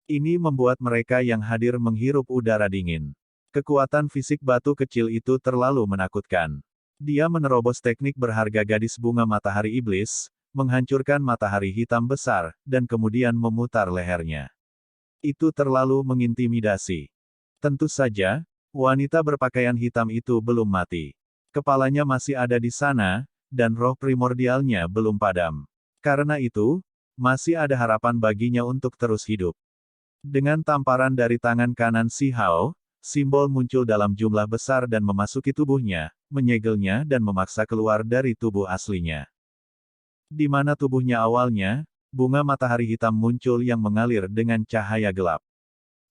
Ini membuat mereka yang hadir menghirup udara dingin. Kekuatan fisik batu kecil itu terlalu menakutkan. Dia menerobos teknik berharga gadis bunga matahari iblis, menghancurkan matahari hitam besar, dan kemudian memutar lehernya. Itu terlalu mengintimidasi. Tentu saja, wanita berpakaian hitam itu belum mati. Kepalanya masih ada di sana, dan roh primordialnya belum padam. Karena itu, masih ada harapan baginya untuk terus hidup. Dengan tamparan dari tangan kanan si Hao, simbol muncul dalam jumlah besar dan memasuki tubuhnya, menyegelnya dan memaksa keluar dari tubuh aslinya. Di mana tubuhnya awalnya, bunga matahari hitam muncul yang mengalir dengan cahaya gelap.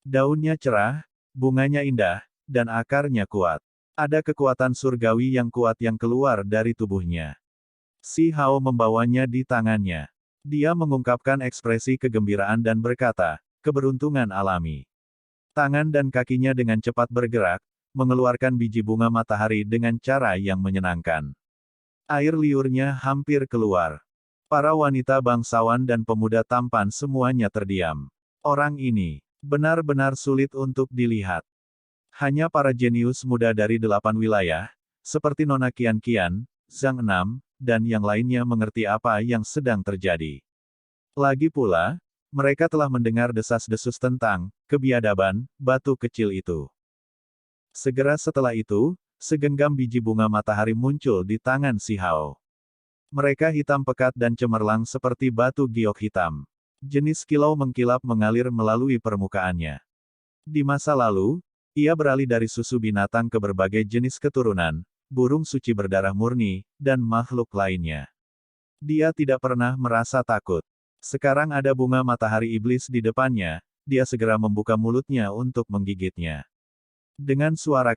Daunnya cerah, bunganya indah, dan akarnya kuat. Ada kekuatan surgawi yang kuat yang keluar dari tubuhnya. Si Hao membawanya di tangannya. Dia mengungkapkan ekspresi kegembiraan dan berkata, keberuntungan alami. Tangan dan kakinya dengan cepat bergerak, mengeluarkan biji bunga matahari dengan cara yang menyenangkan. Air liurnya hampir keluar. Para wanita bangsawan dan pemuda tampan semuanya terdiam. Orang ini benar-benar sulit untuk dilihat. Hanya para jenius muda dari 8 wilayah, seperti Nona Qian-Qian, Zhang Enam, dan yang lainnya mengerti apa yang sedang terjadi. Lagi pula, Mereka telah mendengar desas-desus tentang kebiadaban batu kecil itu. Segera setelah itu, segenggam biji bunga matahari muncul di tangan si Hao. Mereka hitam pekat dan cemerlang seperti batu giok hitam. Jenis kilau mengkilap mengalir melalui permukaannya. Di masa lalu, ia beralih dari susu binatang ke berbagai jenis keturunan, burung suci berdarah murni, dan makhluk lainnya. Dia tidak pernah merasa takut. Sekarang ada bunga matahari iblis di depannya, dia segera membuka mulutnya untuk menggigitnya. Dengan suara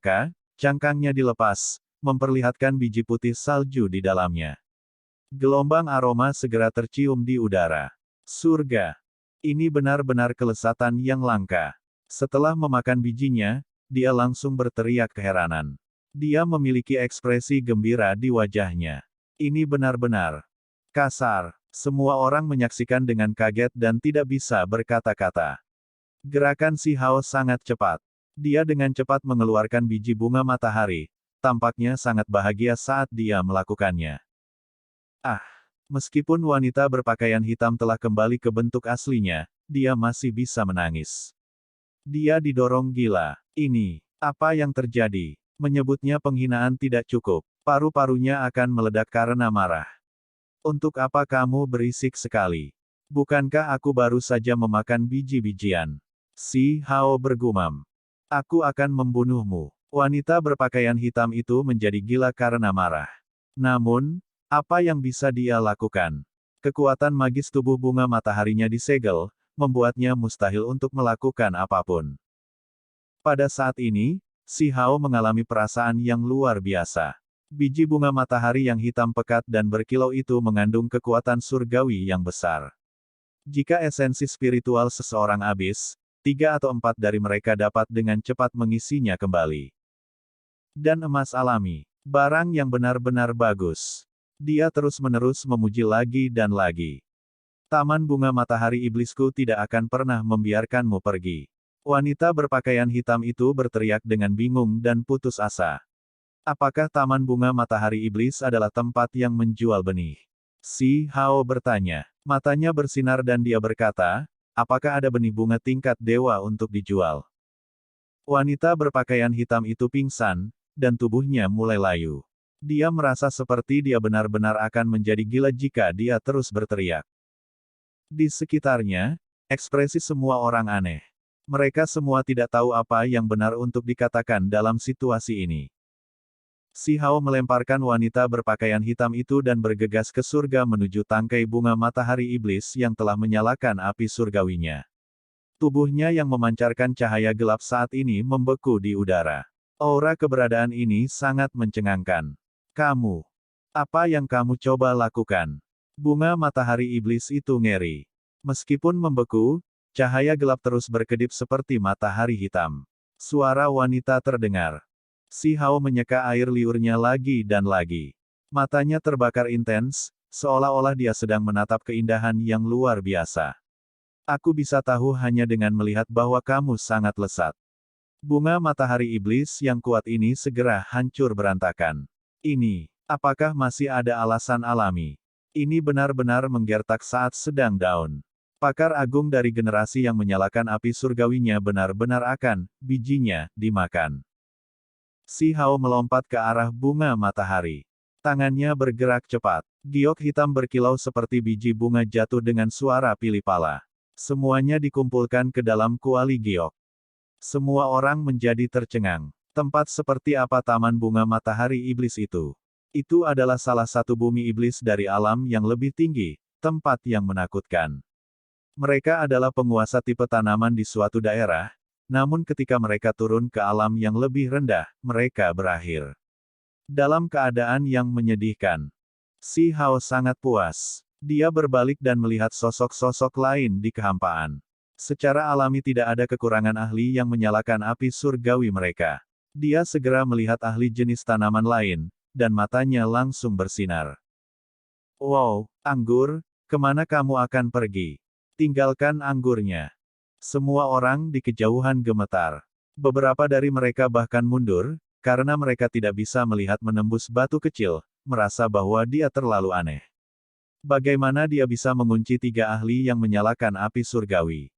cangkangnya dilepas, memperlihatkan biji putih salju di dalamnya. Gelombang aroma segera tercium di udara. Surga! Ini benar-benar kelezatan yang langka. Setelah memakan bijinya, dia langsung berteriak keheranan. Dia memiliki ekspresi gembira di wajahnya. Ini benar-benar kasar. Semua orang menyaksikan dengan kaget dan tidak bisa berkata-kata. Gerakan si Hao sangat cepat. Dia dengan cepat mengeluarkan biji bunga matahari. Tampaknya sangat bahagia saat dia melakukannya. Ah! Meskipun wanita berpakaian hitam telah kembali ke bentuk aslinya, dia masih bisa menangis. Dia didorong gila. Ini, apa yang terjadi? Menyebutnya penghinaan tidak cukup. Paru-parunya akan meledak karena marah. Untuk apa kamu berisik sekali? Bukankah aku baru saja memakan biji-bijian? Si Hao bergumam. Aku akan membunuhmu. Wanita berpakaian hitam itu menjadi gila karena marah. Namun, apa yang bisa dia lakukan? Kekuatan magis tubuh bunga mataharinya disegel, membuatnya mustahil untuk melakukan apapun. Pada saat ini, si Hao mengalami perasaan yang luar biasa. Biji bunga matahari yang hitam pekat dan berkilau itu mengandung kekuatan surgawi yang besar. Jika esensi spiritual seseorang habis, 3 atau 4 dari mereka dapat dengan cepat mengisinya kembali. Dan emas alami, barang yang benar-benar bagus. Dia terus-menerus memuji lagi dan lagi. Taman bunga matahari iblisku tidak akan pernah membiarkanmu pergi. Wanita berpakaian hitam itu berteriak dengan bingung dan putus asa. Apakah taman bunga matahari iblis adalah tempat yang menjual benih? Si Hao bertanya. Matanya bersinar dan dia berkata, apakah ada benih bunga tingkat dewa untuk dijual? Wanita berpakaian hitam itu pingsan, dan tubuhnya mulai layu. Dia merasa seperti dia benar-benar akan menjadi gila jika dia terus berteriak. Di sekitarnya, ekspresi semua orang aneh. Mereka semua tidak tahu apa yang benar untuk dikatakan dalam situasi ini. Si Hao melemparkan wanita berpakaian hitam itu dan bergegas ke surga menuju tangkai bunga matahari iblis yang telah menyalakan api surgawinya. Tubuhnya yang memancarkan cahaya gelap saat ini membeku di udara. Aura keberadaan ini sangat mencengangkan. Kamu. Apa yang kamu coba lakukan? Bunga matahari iblis itu ngeri. Meskipun membeku, cahaya gelap terus berkedip seperti matahari hitam. Suara wanita terdengar. Si Hao menyeka air liurnya lagi dan lagi. Matanya terbakar intens, seolah-olah dia sedang menatap keindahan yang luar biasa. Aku bisa tahu hanya dengan melihat bahwa kamu sangat lesat. Bunga matahari iblis yang kuat ini segera hancur berantakan. Ini, apakah masih ada alasan alami? Ini benar-benar menggertak saat sedang down. Pakar agung dari generasi yang menyalakan api surgawinya benar-benar akan, bijinya, dimakan. Si Hao melompat ke arah bunga matahari. Tangannya bergerak cepat. Giok hitam berkilau seperti biji bunga jatuh dengan suara pilih pala. Semuanya dikumpulkan ke dalam kuali giok. Semua orang menjadi tercengang. Tempat seperti apa taman bunga matahari iblis itu? Itu adalah salah satu bumi iblis dari alam yang lebih tinggi, tempat yang menakutkan. Mereka adalah penguasa tipe tanaman di suatu daerah, namun ketika mereka turun ke alam yang lebih rendah, mereka berakhir dalam keadaan yang menyedihkan. Si Hao sangat puas. Dia berbalik dan melihat sosok-sosok lain di kehampaan. Secara alami tidak ada kekurangan ahli yang menyalakan api surgawi mereka. Dia segera melihat ahli jenis tanaman lain, dan matanya langsung bersinar. Wow, anggur, kemana kamu akan pergi? Tinggalkan anggurnya. Semua orang di kejauhan gemetar. Beberapa dari mereka bahkan mundur, karena mereka tidak bisa melihat menembus batu kecil, merasa bahwa dia terlalu aneh. Bagaimana dia bisa mengunci 3 ahli yang menyalakan api surgawi?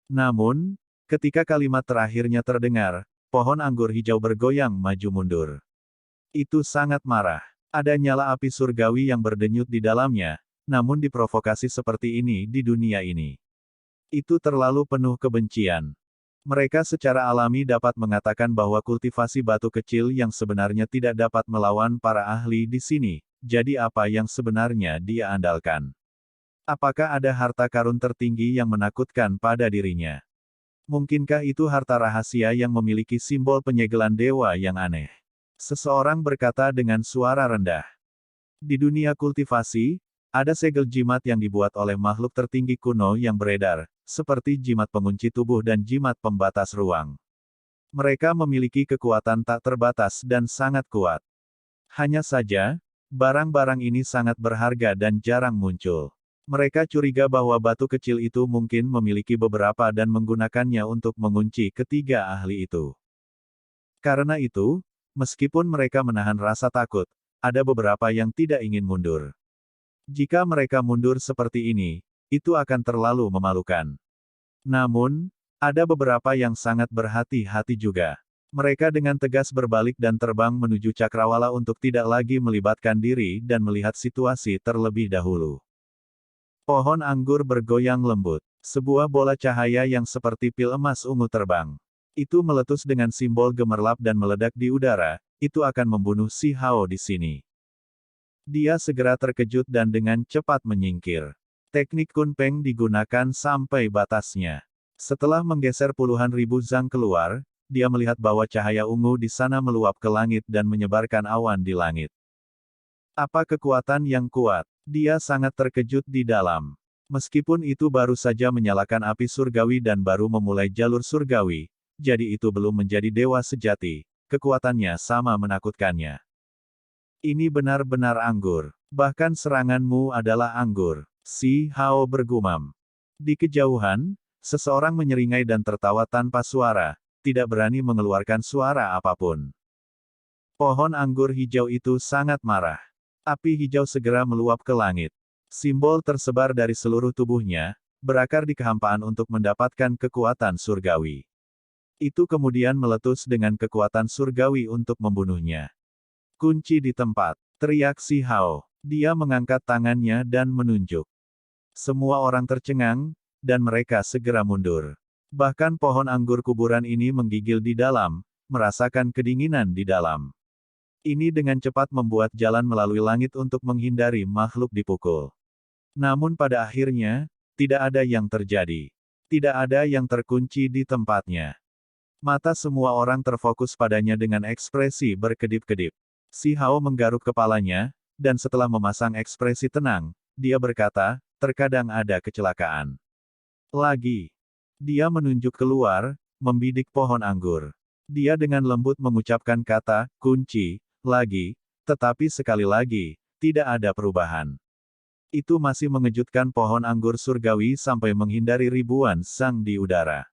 Namun, ketika kalimat terakhirnya terdengar, pohon anggur hijau bergoyang maju mundur. Itu sangat marah. Ada nyala api surgawi yang berdenyut di dalamnya, namun diprovokasi seperti ini di dunia ini. Itu terlalu penuh kebencian. Mereka secara alami dapat mengatakan bahwa kultivasi batu kecil yang sebenarnya tidak dapat melawan para ahli di sini, jadi apa yang sebenarnya dia andalkan? Apakah ada harta karun tertinggi yang menakutkan pada dirinya? Mungkinkah itu harta rahasia yang memiliki simbol penyegelan dewa yang aneh? Seseorang berkata dengan suara rendah. Di dunia kultivasi, ada segel jimat yang dibuat oleh makhluk tertinggi kuno yang beredar, seperti jimat pengunci tubuh dan jimat pembatas ruang. Mereka memiliki kekuatan tak terbatas dan sangat kuat. Hanya saja, barang-barang ini sangat berharga dan jarang muncul. Mereka curiga bahwa batu kecil itu mungkin memiliki beberapa dan menggunakannya untuk mengunci ketiga ahli itu. Karena itu, meskipun mereka menahan rasa takut, ada beberapa yang tidak ingin mundur. Jika mereka mundur seperti ini, itu akan terlalu memalukan. Namun, ada beberapa yang sangat berhati-hati juga. Mereka dengan tegas berbalik dan terbang menuju cakrawala untuk tidak lagi melibatkan diri dan melihat situasi terlebih dahulu. Pohon anggur bergoyang lembut. Sebuah bola cahaya yang seperti pil emas ungu terbang. Itu meletus dengan simbol gemerlap dan meledak di udara, itu akan membunuh si Hao di sini. Dia segera terkejut dan dengan cepat menyingkir. Teknik Kunpeng digunakan sampai batasnya. Setelah menggeser puluhan ribu zang keluar, dia melihat bahwa cahaya ungu di sana meluap ke langit dan menyebarkan awan di langit. Apa kekuatan yang kuat? Dia sangat terkejut di dalam. Meskipun itu baru saja menyalakan api surgawi dan baru memulai jalur surgawi, jadi itu belum menjadi dewa sejati, kekuatannya sama menakutkannya. Ini benar-benar anggur. Bahkan seranganmu adalah anggur. Si Hao bergumam. Di kejauhan, seseorang menyeringai dan tertawa tanpa suara, tidak berani mengeluarkan suara apapun. Pohon anggur hijau itu sangat marah. Api hijau segera meluap ke langit. Simbol tersebar dari seluruh tubuhnya, berakar di kehampaan untuk mendapatkan kekuatan surgawi. Itu kemudian meletus dengan kekuatan surgawi untuk membunuhnya. Kunci di tempat, teriak si Hao. Dia mengangkat tangannya dan menunjuk. Semua orang tercengang, dan mereka segera mundur. Bahkan pohon anggur kuburan ini menggigil di dalam, merasakan kedinginan di dalam. Ini dengan cepat membuat jalan melalui langit untuk menghindari makhluk dipukul. Namun pada akhirnya, tidak ada yang terjadi. Tidak ada yang terkunci di tempatnya. Mata semua orang terfokus padanya dengan ekspresi berkedip-kedip. Si Hao menggaruk kepalanya, dan setelah memasang ekspresi tenang, dia berkata, terkadang ada kecelakaan. Lagi. Dia menunjuk keluar, membidik pohon anggur. Dia dengan lembut mengucapkan kata, kunci, lagi, tetapi sekali lagi, tidak ada perubahan. Itu masih mengejutkan pohon anggur surgawi sampai menghindari ribuan zang di udara.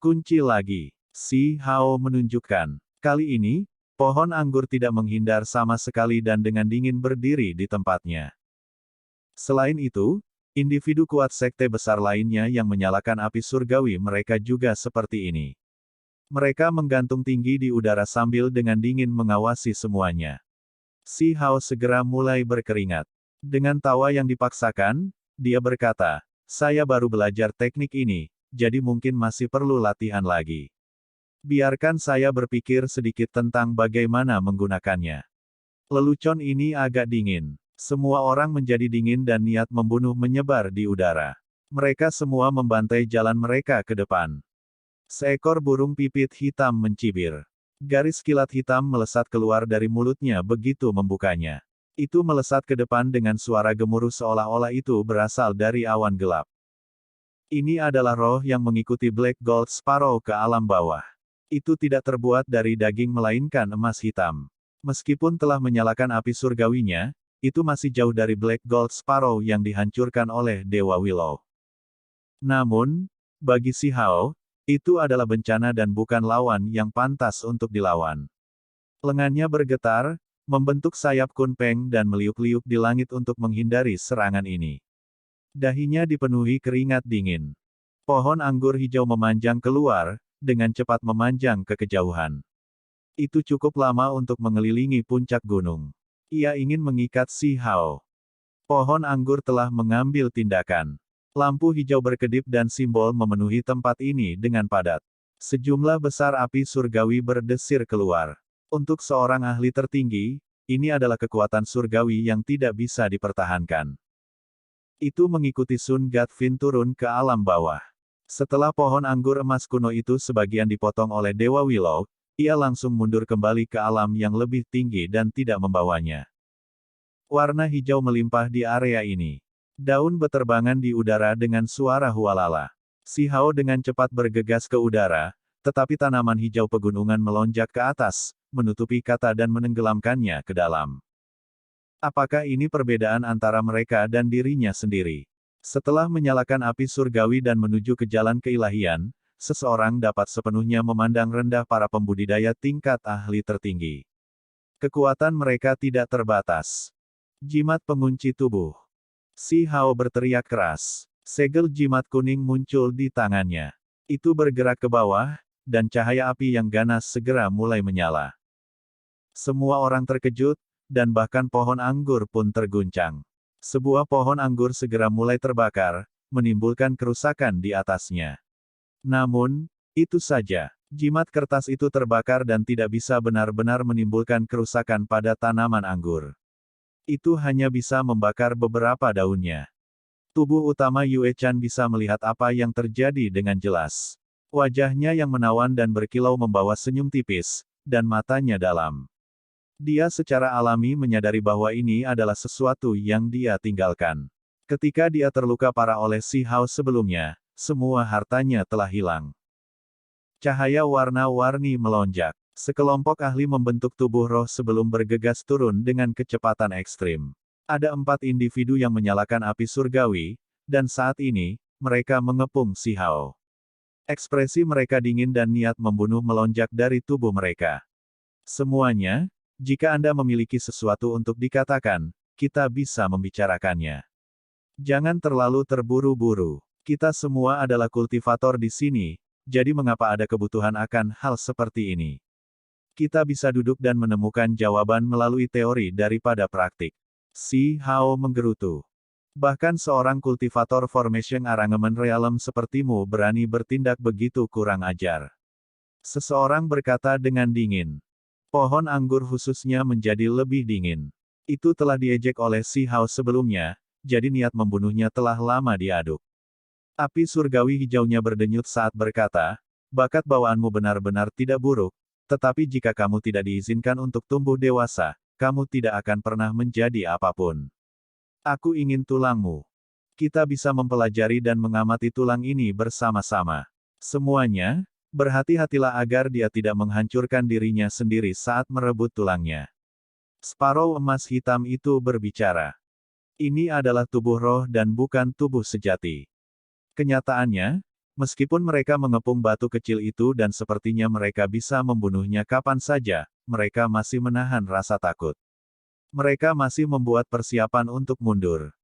Kunci lagi. Si Hao menunjukkan. Kali ini, pohon anggur tidak menghindar sama sekali dan dengan dingin berdiri di tempatnya. Selain itu, individu kuat sekte besar lainnya yang menyalakan api surgawi mereka juga seperti ini. Mereka menggantung tinggi di udara sambil dengan dingin mengawasi semuanya. Si Hao segera mulai berkeringat. Dengan tawa yang dipaksakan, dia berkata, saya baru belajar teknik ini, jadi mungkin masih perlu latihan lagi. Biarkan saya berpikir sedikit tentang bagaimana menggunakannya. Lelucon ini agak dingin. Semua orang menjadi dingin dan niat membunuh menyebar di udara. Mereka semua membantai jalan mereka ke depan. Seekor burung pipit hitam mencibir. Garis kilat hitam melesat keluar dari mulutnya begitu membukanya. Itu melesat ke depan dengan suara gemuruh seolah-olah itu berasal dari awan gelap. Ini adalah roh yang mengikuti Black Gold Sparrow ke alam bawah. Itu tidak terbuat dari daging melainkan emas hitam. Meskipun telah menyalakan api surgawinya, itu masih jauh dari Black Gold Sparrow yang dihancurkan oleh Dewa Willow. Namun, bagi si Hao, itu adalah bencana dan bukan lawan yang pantas untuk dilawan. Lengannya bergetar, membentuk sayap kunpeng dan meliuk-liuk di langit untuk menghindari serangan ini. Dahinya dipenuhi keringat dingin. Pohon anggur hijau memanjang keluar, dengan cepat memanjang ke kejauhan. Itu cukup lama untuk mengelilingi puncak gunung. Ia ingin mengikat Si Hao. Pohon anggur telah mengambil tindakan. Lampu hijau berkedip dan simbol memenuhi tempat ini dengan padat. Sejumlah besar api surgawi berdesir keluar. Untuk seorang ahli tertinggi, ini adalah kekuatan surgawi yang tidak bisa dipertahankan. Itu mengikuti Sun Gatvin turun ke alam bawah. Setelah pohon anggur emas kuno itu sebagian dipotong oleh Dewa Willow, ia langsung mundur kembali ke alam yang lebih tinggi dan tidak membawanya. Warna hijau melimpah di area ini. Daun beterbangan di udara dengan suara hualala. Si Hao dengan cepat bergegas ke udara, tetapi tanaman hijau pegunungan melonjak ke atas, menutupi kata dan menenggelamkannya ke dalam. Apakah ini perbedaan antara mereka dan dirinya sendiri? Setelah menyalakan api surgawi dan menuju ke jalan keilahian, seseorang dapat sepenuhnya memandang rendah para pembudidaya tingkat ahli tertinggi. Kekuatan mereka tidak terbatas. Jimat pengunci tubuh. Si Hao berteriak keras. Segel jimat kuning muncul di tangannya. Itu bergerak ke bawah, dan cahaya api yang ganas segera mulai menyala. Semua orang terkejut, dan bahkan pohon anggur pun terguncang. Sebuah pohon anggur segera mulai terbakar, menimbulkan kerusakan di atasnya. Namun, itu saja. Jimat kertas itu terbakar dan tidak bisa benar-benar menimbulkan kerusakan pada tanaman anggur. Itu hanya bisa membakar beberapa daunnya. Tubuh utama Yue Chan bisa melihat apa yang terjadi dengan jelas. Wajahnya yang menawan dan berkilau membawa senyum tipis, dan matanya dalam. Dia secara alami menyadari bahwa ini adalah sesuatu yang dia tinggalkan. Ketika dia terluka parah oleh Si Hao sebelumnya, semua hartanya telah hilang. Cahaya warna-warni melonjak. Sekelompok ahli membentuk tubuh roh sebelum bergegas turun dengan kecepatan ekstrim. Ada 4 individu yang menyalakan api surgawi, dan saat ini, mereka mengepung Si Hao. Ekspresi mereka dingin dan niat membunuh melonjak dari tubuh mereka. Semuanya, jika Anda memiliki sesuatu untuk dikatakan, kita bisa membicarakannya. Jangan terlalu terburu-buru. Kita semua adalah kultivator di sini, jadi mengapa ada kebutuhan akan hal seperti ini? Kita bisa duduk dan menemukan jawaban melalui teori daripada praktik. Si Hao menggerutu. Bahkan seorang kultivator Formation Arrangement Realm sepertimu berani bertindak begitu kurang ajar. Seseorang berkata dengan dingin. Pohon anggur khususnya menjadi lebih dingin. Itu telah diejek oleh Si Hao sebelumnya, jadi niat membunuhnya telah lama diaduk. Api surgawi hijaunya berdenyut saat berkata, bakat bawaanmu benar-benar tidak buruk, tetapi jika kamu tidak diizinkan untuk tumbuh dewasa, kamu tidak akan pernah menjadi apapun. Aku ingin tulangmu. Kita bisa mempelajari dan mengamati tulang ini bersama-sama. Semuanya, berhati-hatilah agar dia tidak menghancurkan dirinya sendiri saat merebut tulangnya. Sparrow emas hitam itu berbicara. Ini adalah tubuh roh dan bukan tubuh sejati. Kenyataannya, meskipun mereka mengepung batu kecil itu dan sepertinya mereka bisa membunuhnya kapan saja, mereka masih menahan rasa takut. Mereka masih membuat persiapan untuk mundur.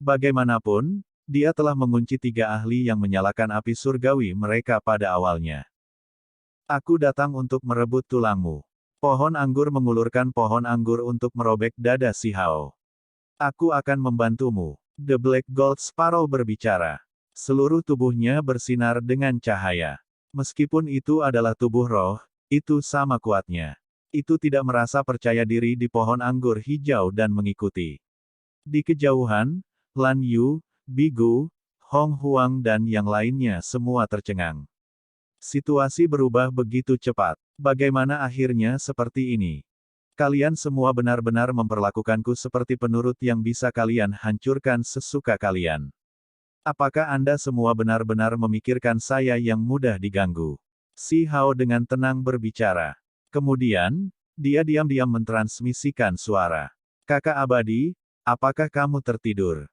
Bagaimanapun, dia telah mengunci 3 ahli yang menyalakan api surgawi mereka pada awalnya. Aku datang untuk merebut tulangmu. Pohon anggur mengulurkan pohon anggur untuk merobek dada Si Hao. Aku akan membantumu. The Black Gold Sparrow berbicara. Seluruh tubuhnya bersinar dengan cahaya. Meskipun itu adalah tubuh roh, itu sama kuatnya. Itu tidak merasa percaya diri di pohon anggur hijau dan mengikuti. Di kejauhan, Lan Yu, Bigu, Hong Huang dan yang lainnya semua tercengang. Situasi berubah begitu cepat. Bagaimana akhirnya seperti ini? Kalian semua benar-benar memperlakukanku seperti penurut yang bisa kalian hancurkan sesuka kalian. Apakah Anda semua benar-benar memikirkan saya yang mudah diganggu? Si Hao dengan tenang berbicara. Kemudian, dia diam-diam mentransmisikan suara. Kakak abadi, apakah kamu tertidur?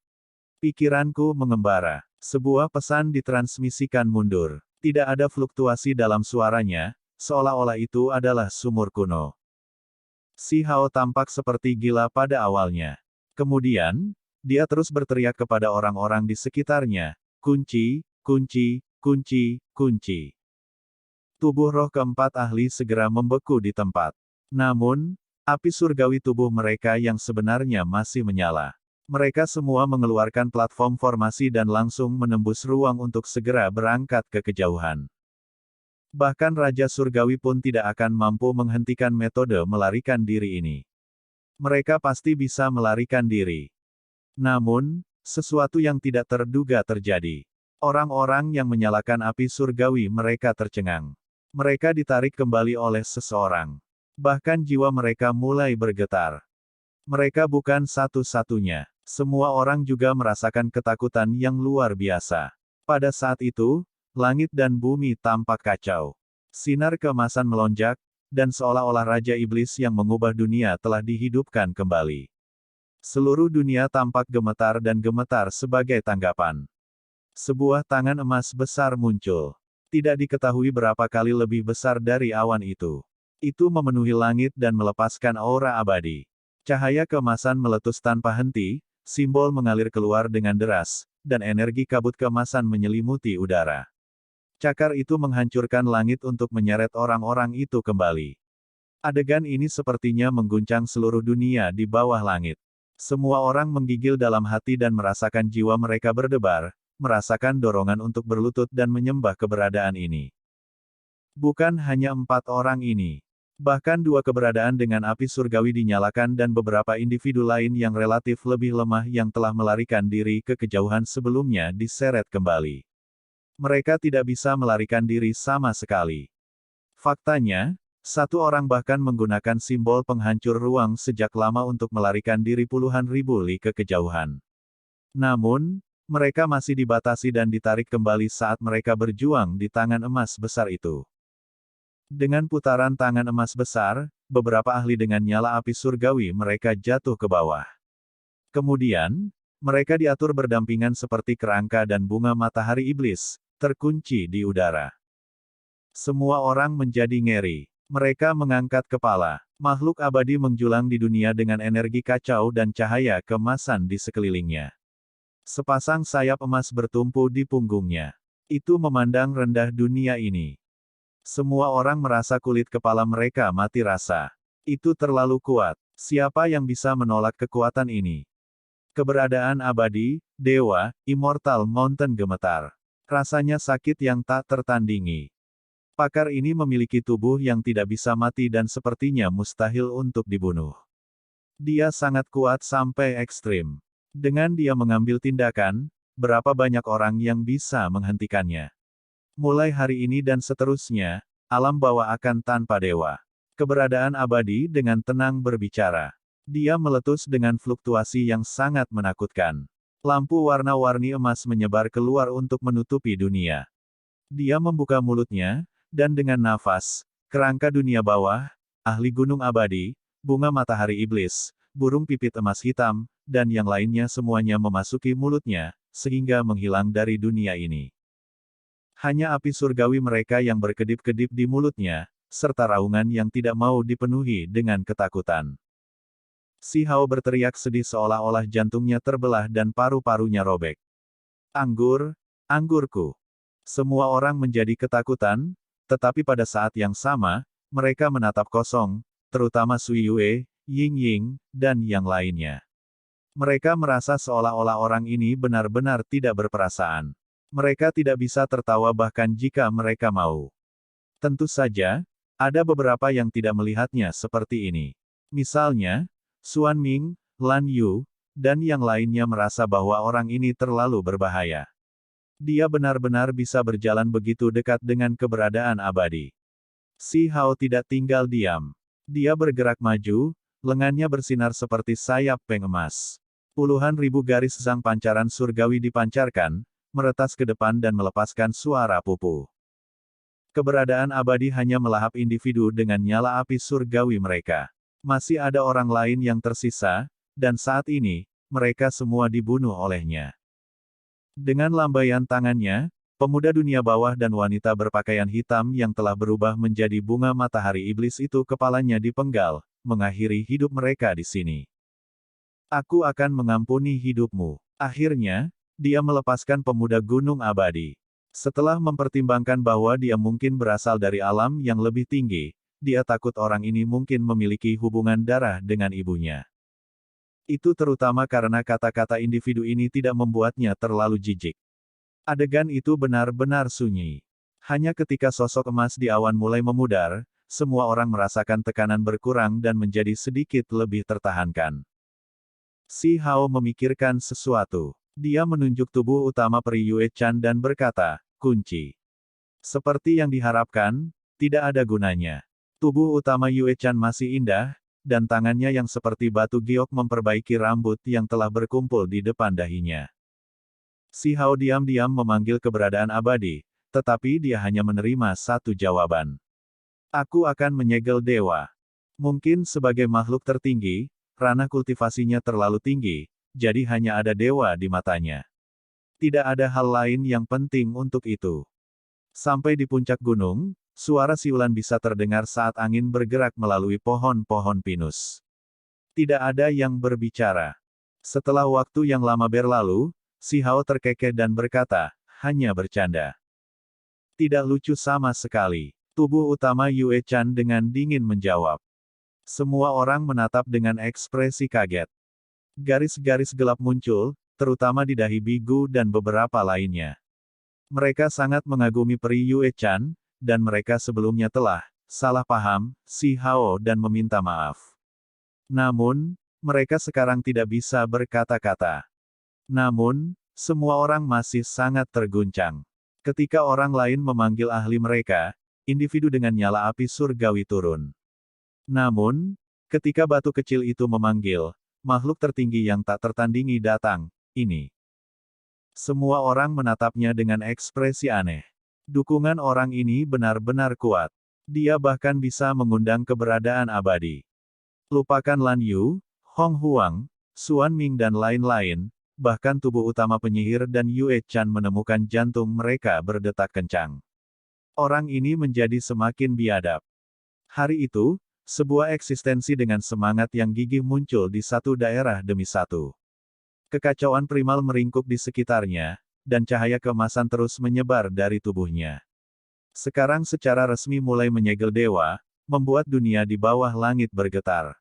Pikiranku mengembara. Sebuah pesan ditransmisikan mundur. Tidak ada fluktuasi dalam suaranya, seolah-olah itu adalah sumur kuno. Si Hao tampak seperti gila pada awalnya. Kemudian, dia terus berteriak kepada orang-orang di sekitarnya, kunci, kunci, kunci, kunci. Tubuh roh keempat ahli segera membeku di tempat. Namun, api surgawi tubuh mereka yang sebenarnya masih menyala. Mereka semua mengeluarkan platform formasi dan langsung menembus ruang untuk segera berangkat ke kejauhan. Bahkan Raja Surgawi pun tidak akan mampu menghentikan metode melarikan diri ini. Mereka pasti bisa melarikan diri. Namun, sesuatu yang tidak terduga terjadi. Orang-orang yang menyalakan api surgawi mereka tercengang. Mereka ditarik kembali oleh seseorang. Bahkan jiwa mereka mulai bergetar. Mereka bukan satu-satunya. Semua orang juga merasakan ketakutan yang luar biasa. Pada saat itu, langit dan bumi tampak kacau. Sinar keemasan melonjak, dan seolah-olah Raja Iblis yang mengubah dunia telah dihidupkan kembali. Seluruh dunia tampak gemetar dan gemetar sebagai tanggapan. Sebuah tangan emas besar muncul. Tidak diketahui berapa kali lebih besar dari awan itu. Itu memenuhi langit dan melepaskan aura abadi. Cahaya keemasan meletus tanpa henti, simbol mengalir keluar dengan deras, dan energi kabut keemasan menyelimuti udara. Cakar itu menghancurkan langit untuk menyeret orang-orang itu kembali. Adegan ini sepertinya mengguncang seluruh dunia di bawah langit. Semua orang menggigil dalam hati dan merasakan jiwa mereka berdebar, merasakan dorongan untuk berlutut dan menyembah keberadaan ini. Bukan hanya 4 orang ini. Bahkan 2 keberadaan dengan api surgawi dinyalakan dan beberapa individu lain yang relatif lebih lemah yang telah melarikan diri ke kejauhan sebelumnya diseret kembali. Mereka tidak bisa melarikan diri sama sekali. Faktanya, 1 orang bahkan menggunakan simbol penghancur ruang sejak lama untuk melarikan diri puluhan ribu li ke kejauhan. Namun, mereka masih dibatasi dan ditarik kembali saat mereka berjuang di tangan emas besar itu. Dengan putaran tangan emas besar, beberapa ahli dengan nyala api surgawi mereka jatuh ke bawah. Kemudian, mereka diatur berdampingan seperti kerangka dan bunga matahari iblis, terkunci di udara. Semua orang menjadi ngeri. Mereka mengangkat kepala. Makhluk abadi menjulang di dunia dengan energi kacau dan cahaya keemasan di sekelilingnya. Sepasang sayap emas bertumpu di punggungnya. Itu memandang rendah dunia ini. Semua orang merasa kulit kepala mereka mati rasa. Itu terlalu kuat. Siapa yang bisa menolak kekuatan ini? Keberadaan abadi, dewa, immortal mountain gemetar. Rasanya sakit yang tak tertandingi. Pakar ini memiliki tubuh yang tidak bisa mati dan sepertinya mustahil untuk dibunuh. Dia sangat kuat sampai ekstrim. Dengan dia mengambil tindakan, berapa banyak orang yang bisa menghentikannya? Mulai hari ini dan seterusnya, alam bawah akan tanpa dewa. Keberadaan abadi dengan tenang berbicara. Dia meletus dengan fluktuasi yang sangat menakutkan. Lampu warna-warni emas menyebar keluar untuk menutupi dunia. Dia membuka mulutnya, dan dengan nafas, kerangka dunia bawah, ahli gunung abadi, bunga matahari iblis, burung pipit emas hitam, dan yang lainnya semuanya memasuki mulutnya, sehingga menghilang dari dunia ini. Hanya api surgawi mereka yang berkedip-kedip di mulutnya, serta raungan yang tidak mau dipenuhi dengan ketakutan. Si Hao berteriak sedih seolah-olah jantungnya terbelah dan paru-parunya robek. Anggur, anggurku. Semua orang menjadi ketakutan, tetapi pada saat yang sama, mereka menatap kosong, terutama Sui Yue, Ying Ying, dan yang lainnya. Mereka merasa seolah-olah orang ini benar-benar tidak berperasaan. Mereka tidak bisa tertawa bahkan jika mereka mau. Tentu saja, ada beberapa yang tidak melihatnya seperti ini. Misalnya, Xuan Ming, Lan Yu, dan yang lainnya merasa bahwa orang ini terlalu berbahaya. Dia benar-benar bisa berjalan begitu dekat dengan keberadaan abadi. Si Hao tidak tinggal diam. Dia bergerak maju, lengannya bersinar seperti sayap peng emas. Puluhan ribu garis sang pancaran surgawi dipancarkan, meretas ke depan dan melepaskan suara pupu. Keberadaan abadi hanya melahap individu dengan nyala api surgawi mereka. Masih ada orang lain yang tersisa, dan saat ini, mereka semua dibunuh olehnya. Dengan lambaian tangannya, pemuda dunia bawah dan wanita berpakaian hitam yang telah berubah menjadi bunga matahari iblis itu kepalanya dipenggal, mengakhiri hidup mereka di sini. Aku akan mengampuni hidupmu. Akhirnya, dia melepaskan pemuda Gunung Abadi. Setelah mempertimbangkan bahwa dia mungkin berasal dari alam yang lebih tinggi, dia takut orang ini mungkin memiliki hubungan darah dengan ibunya. Itu terutama karena kata-kata individu ini tidak membuatnya terlalu jijik. Adegan itu benar-benar sunyi. Hanya ketika sosok emas di awan mulai memudar, semua orang merasakan tekanan berkurang dan menjadi sedikit lebih tertahankan. Si Hao memikirkan sesuatu. Dia menunjuk tubuh utama Peri Yue Chan dan berkata, kunci. Seperti yang diharapkan, tidak ada gunanya. Tubuh utama Yue Chan masih indah, dan tangannya yang seperti batu giok memperbaiki rambut yang telah berkumpul di depan dahinya. Si Hao diam-diam memanggil keberadaan abadi, tetapi dia hanya menerima satu jawaban. Aku akan menyegel dewa. Mungkin sebagai makhluk tertinggi, ranah kultivasinya terlalu tinggi, jadi hanya ada dewa di matanya. Tidak ada hal lain yang penting untuk itu. Sampai di puncak gunung, suara siulan bisa terdengar saat angin bergerak melalui pohon-pohon pinus. Tidak ada yang berbicara. Setelah waktu yang lama berlalu, si Hao terkekeh dan berkata, hanya bercanda. Tidak lucu sama sekali. Tubuh utama Yue Chan dengan dingin menjawab. Semua orang menatap dengan ekspresi kaget. Garis-garis gelap muncul, terutama di dahi Bigu dan beberapa lainnya. Mereka sangat mengagumi Peri Yue Chan, dan mereka sebelumnya telah salah paham si Hao dan meminta maaf. Namun, mereka sekarang tidak bisa berkata-kata. Namun, semua orang masih sangat terguncang. Ketika orang lain memanggil ahli mereka, individu dengan nyala api surgawi turun. Namun, ketika batu kecil itu memanggil, makhluk tertinggi yang tak tertandingi datang, ini. Semua orang menatapnya dengan ekspresi aneh. Dukungan orang ini benar-benar kuat. Dia bahkan bisa mengundang keberadaan abadi. Lupakan Lan Yu, Hong Huang, Xuan Ming dan lain-lain, bahkan tubuh utama penyihir dan Yue Chan menemukan jantung mereka berdetak kencang. Orang ini menjadi semakin biadab. Hari itu, sebuah eksistensi dengan semangat yang gigih muncul di satu daerah demi satu. Kekacauan primal meringkuk di sekitarnya, dan cahaya keemasan terus menyebar dari tubuhnya. Sekarang secara resmi mulai menyegel dewa, membuat dunia di bawah langit bergetar.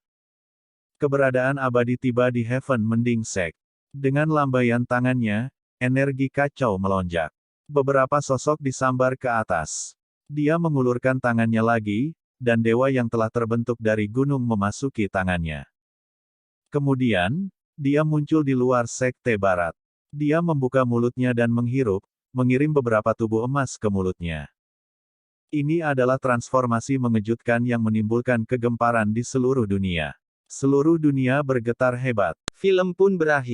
Keberadaan abadi tiba di Heaven Mending Sek. Dengan lambaian tangannya, energi kacau melonjak. Beberapa sosok disambar ke atas. Dia mengulurkan tangannya lagi, dan dewa yang telah terbentuk dari gunung memasuki tangannya. Kemudian, dia muncul di luar sekte barat. Dia membuka mulutnya dan menghirup, mengirim beberapa tubuh emas ke mulutnya. Ini adalah transformasi mengejutkan yang menimbulkan kegemparan di seluruh dunia. Seluruh dunia bergetar hebat. Film pun berakhir.